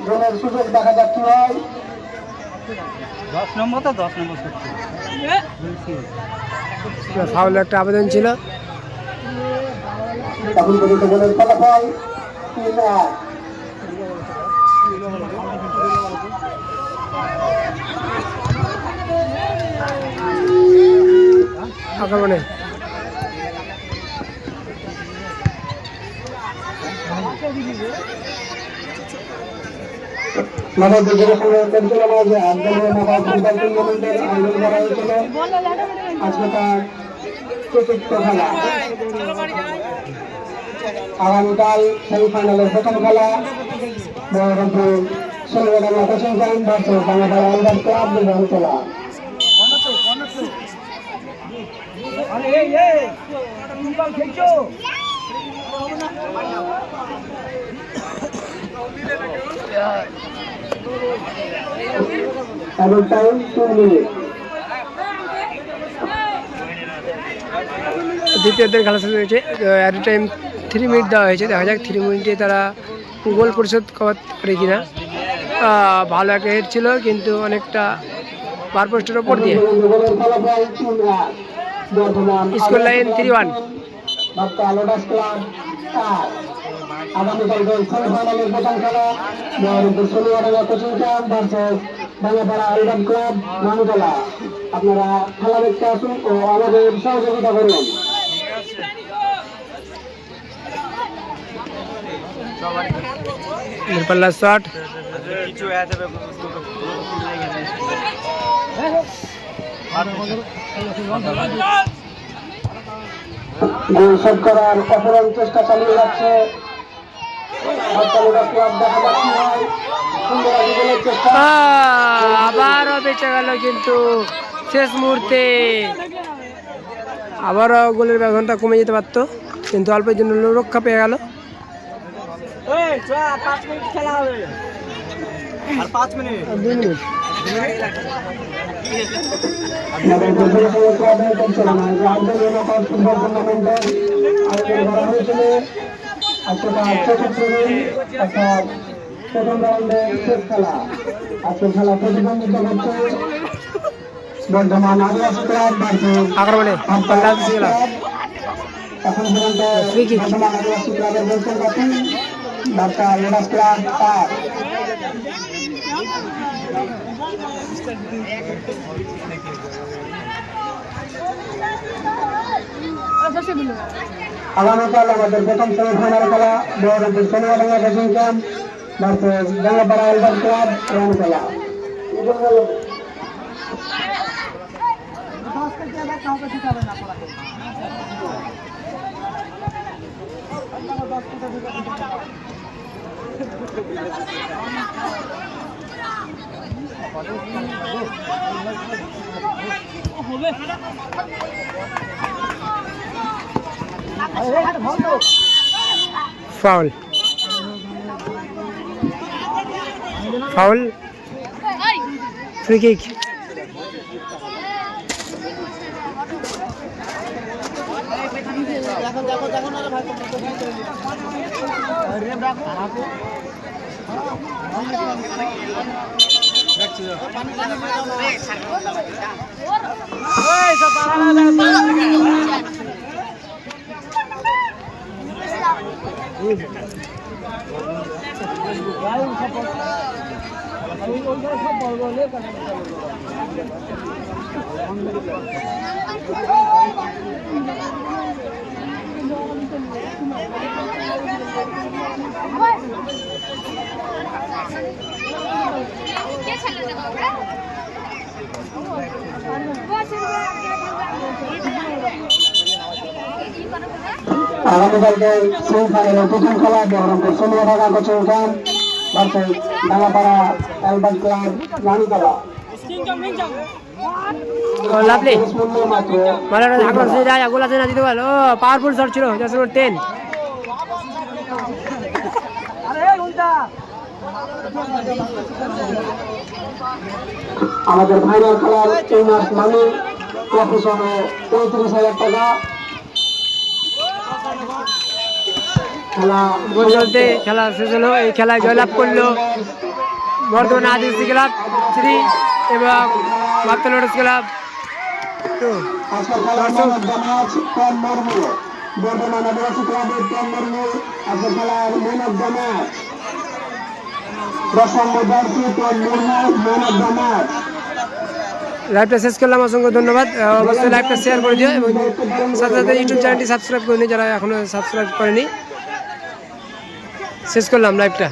জনের সুযোগ দেখা যাক কি হয়। 10 নম্বর তো 10 নম্বর ফাউল একটা আবেদন ছিল। এখন পর্যন্ত জনের ফলাফল 3-1। আক্রমণে আজকে তার চতুর্থ খেলা। আগামীকাল সেমিফাইনালের প্রথম খেলা Baharampur Soniadanga coaching camp versus Dangapara Albert club Ranitala. Time 2 minute. দ্বিতীয়দের খেলা শুরু হয়েছে, অ্যাট টাইম 3 মিনিট দেওয়া হয়েছে। দেখা যাক 3 মিনিটে তারা গোল পরিশোধ করতে পারে কিনা। ভালো একটা হেড ছিল কিন্তু অনেকটা বার পোস্টের ওপর দিয়ে। Score line 3-1। আগামীকাল সেমিফাইনালের প্রথম খেলা Baharampur Soniadanga coaching camp versus Dangapara Albert club Ranitala. আপনারা খেলা দেখতে আসুন ও আমাদের সহযোগিতা করুন। নিরপাল্লা শট, কিছু গোল শোধ করার অপরাধ চেষ্টা চালিয়ে যাচ্ছে ক্লাব। দেখা যাক কি হয়। সুন্দর একটি গোলের চেষ্টা। আবারও বেঁচে গেল কিন্তু শেষ মুহূর্তে। আবারও গোলের ব্যবধানটা কমে যেতে পারতো কিন্তু অল্পের জন্য রক্ষা পেয়ে গেল। 5 মিনিট খেলা হবে আর 5 মিনিট 2 মিনিট। আমাদের ফুটবল টুর্নামেন্টের আয়োজন করা হয়েছিল। আজকে তার চতুর্থ দিন অর্থাৎ প্রথম রাউন্ডের শেষ খেলা। আজকের খেলা প্রতিদ্বন্দ্বিতা করছে বর্ধমান আদিবাসী ক্লাব ভার্সেস আক্রমণে পাল্লা দিতে গেল। এখন পর্যন্ত Free kick। বর্ধমান আদিবাসী ক্লাবের গোল সংখ্যা 3, ঢাকা লোটাস ক্লাব 8। আগামীকাল আমাদের প্রথম সেমিফাইনাল খেলা Baharampur Soniadanga coaching camp versus Dangapara Albert club Ranitala. Foul, foul, free kick. আগামীকালকে সেমিফাইনালের প্রথম খেলা Baharampur Sonia Dhaka coaching camp versus Dangapara Albert club Ranitala. Lovely মূল্য মাত্র মালার ঢাকলা সে যায় গোলা সে না দিতে পারলো পাওয়ারফুল শট ছিল জাস্ট 10 আমাদের ফাইনাল খেলার এই ম্যাচ মানে প্রফেশন ৩৫,০০০ টাকা। খেলা গোল চলতে খেলা শেষ হলো। এই খেলায় জয়লাভ করলো বর্ধমান আদিবাসী ক্লাব 3 এবং মাতল ক্লাব 2। আজকের খেলার man of the match Tom Murmu, Bardhaman Adivasi ক্লাবের টম মুর্মু আজকের খেলার man of the match. 10 number jersey Tom Murmu man of the match. লাইভটা শেষ করলাম, অসংখ্য ধন্যবাদ। অবশ্যই লাইভটা শেয়ার করে দিও এবং সাথে সাথে ইউটিউব চ্যানেলটি সাবস্ক্রাইব করে নিই যারা এখনো সাবস্ক্রাইব করেনি। শেষ করলাম লাইভটা।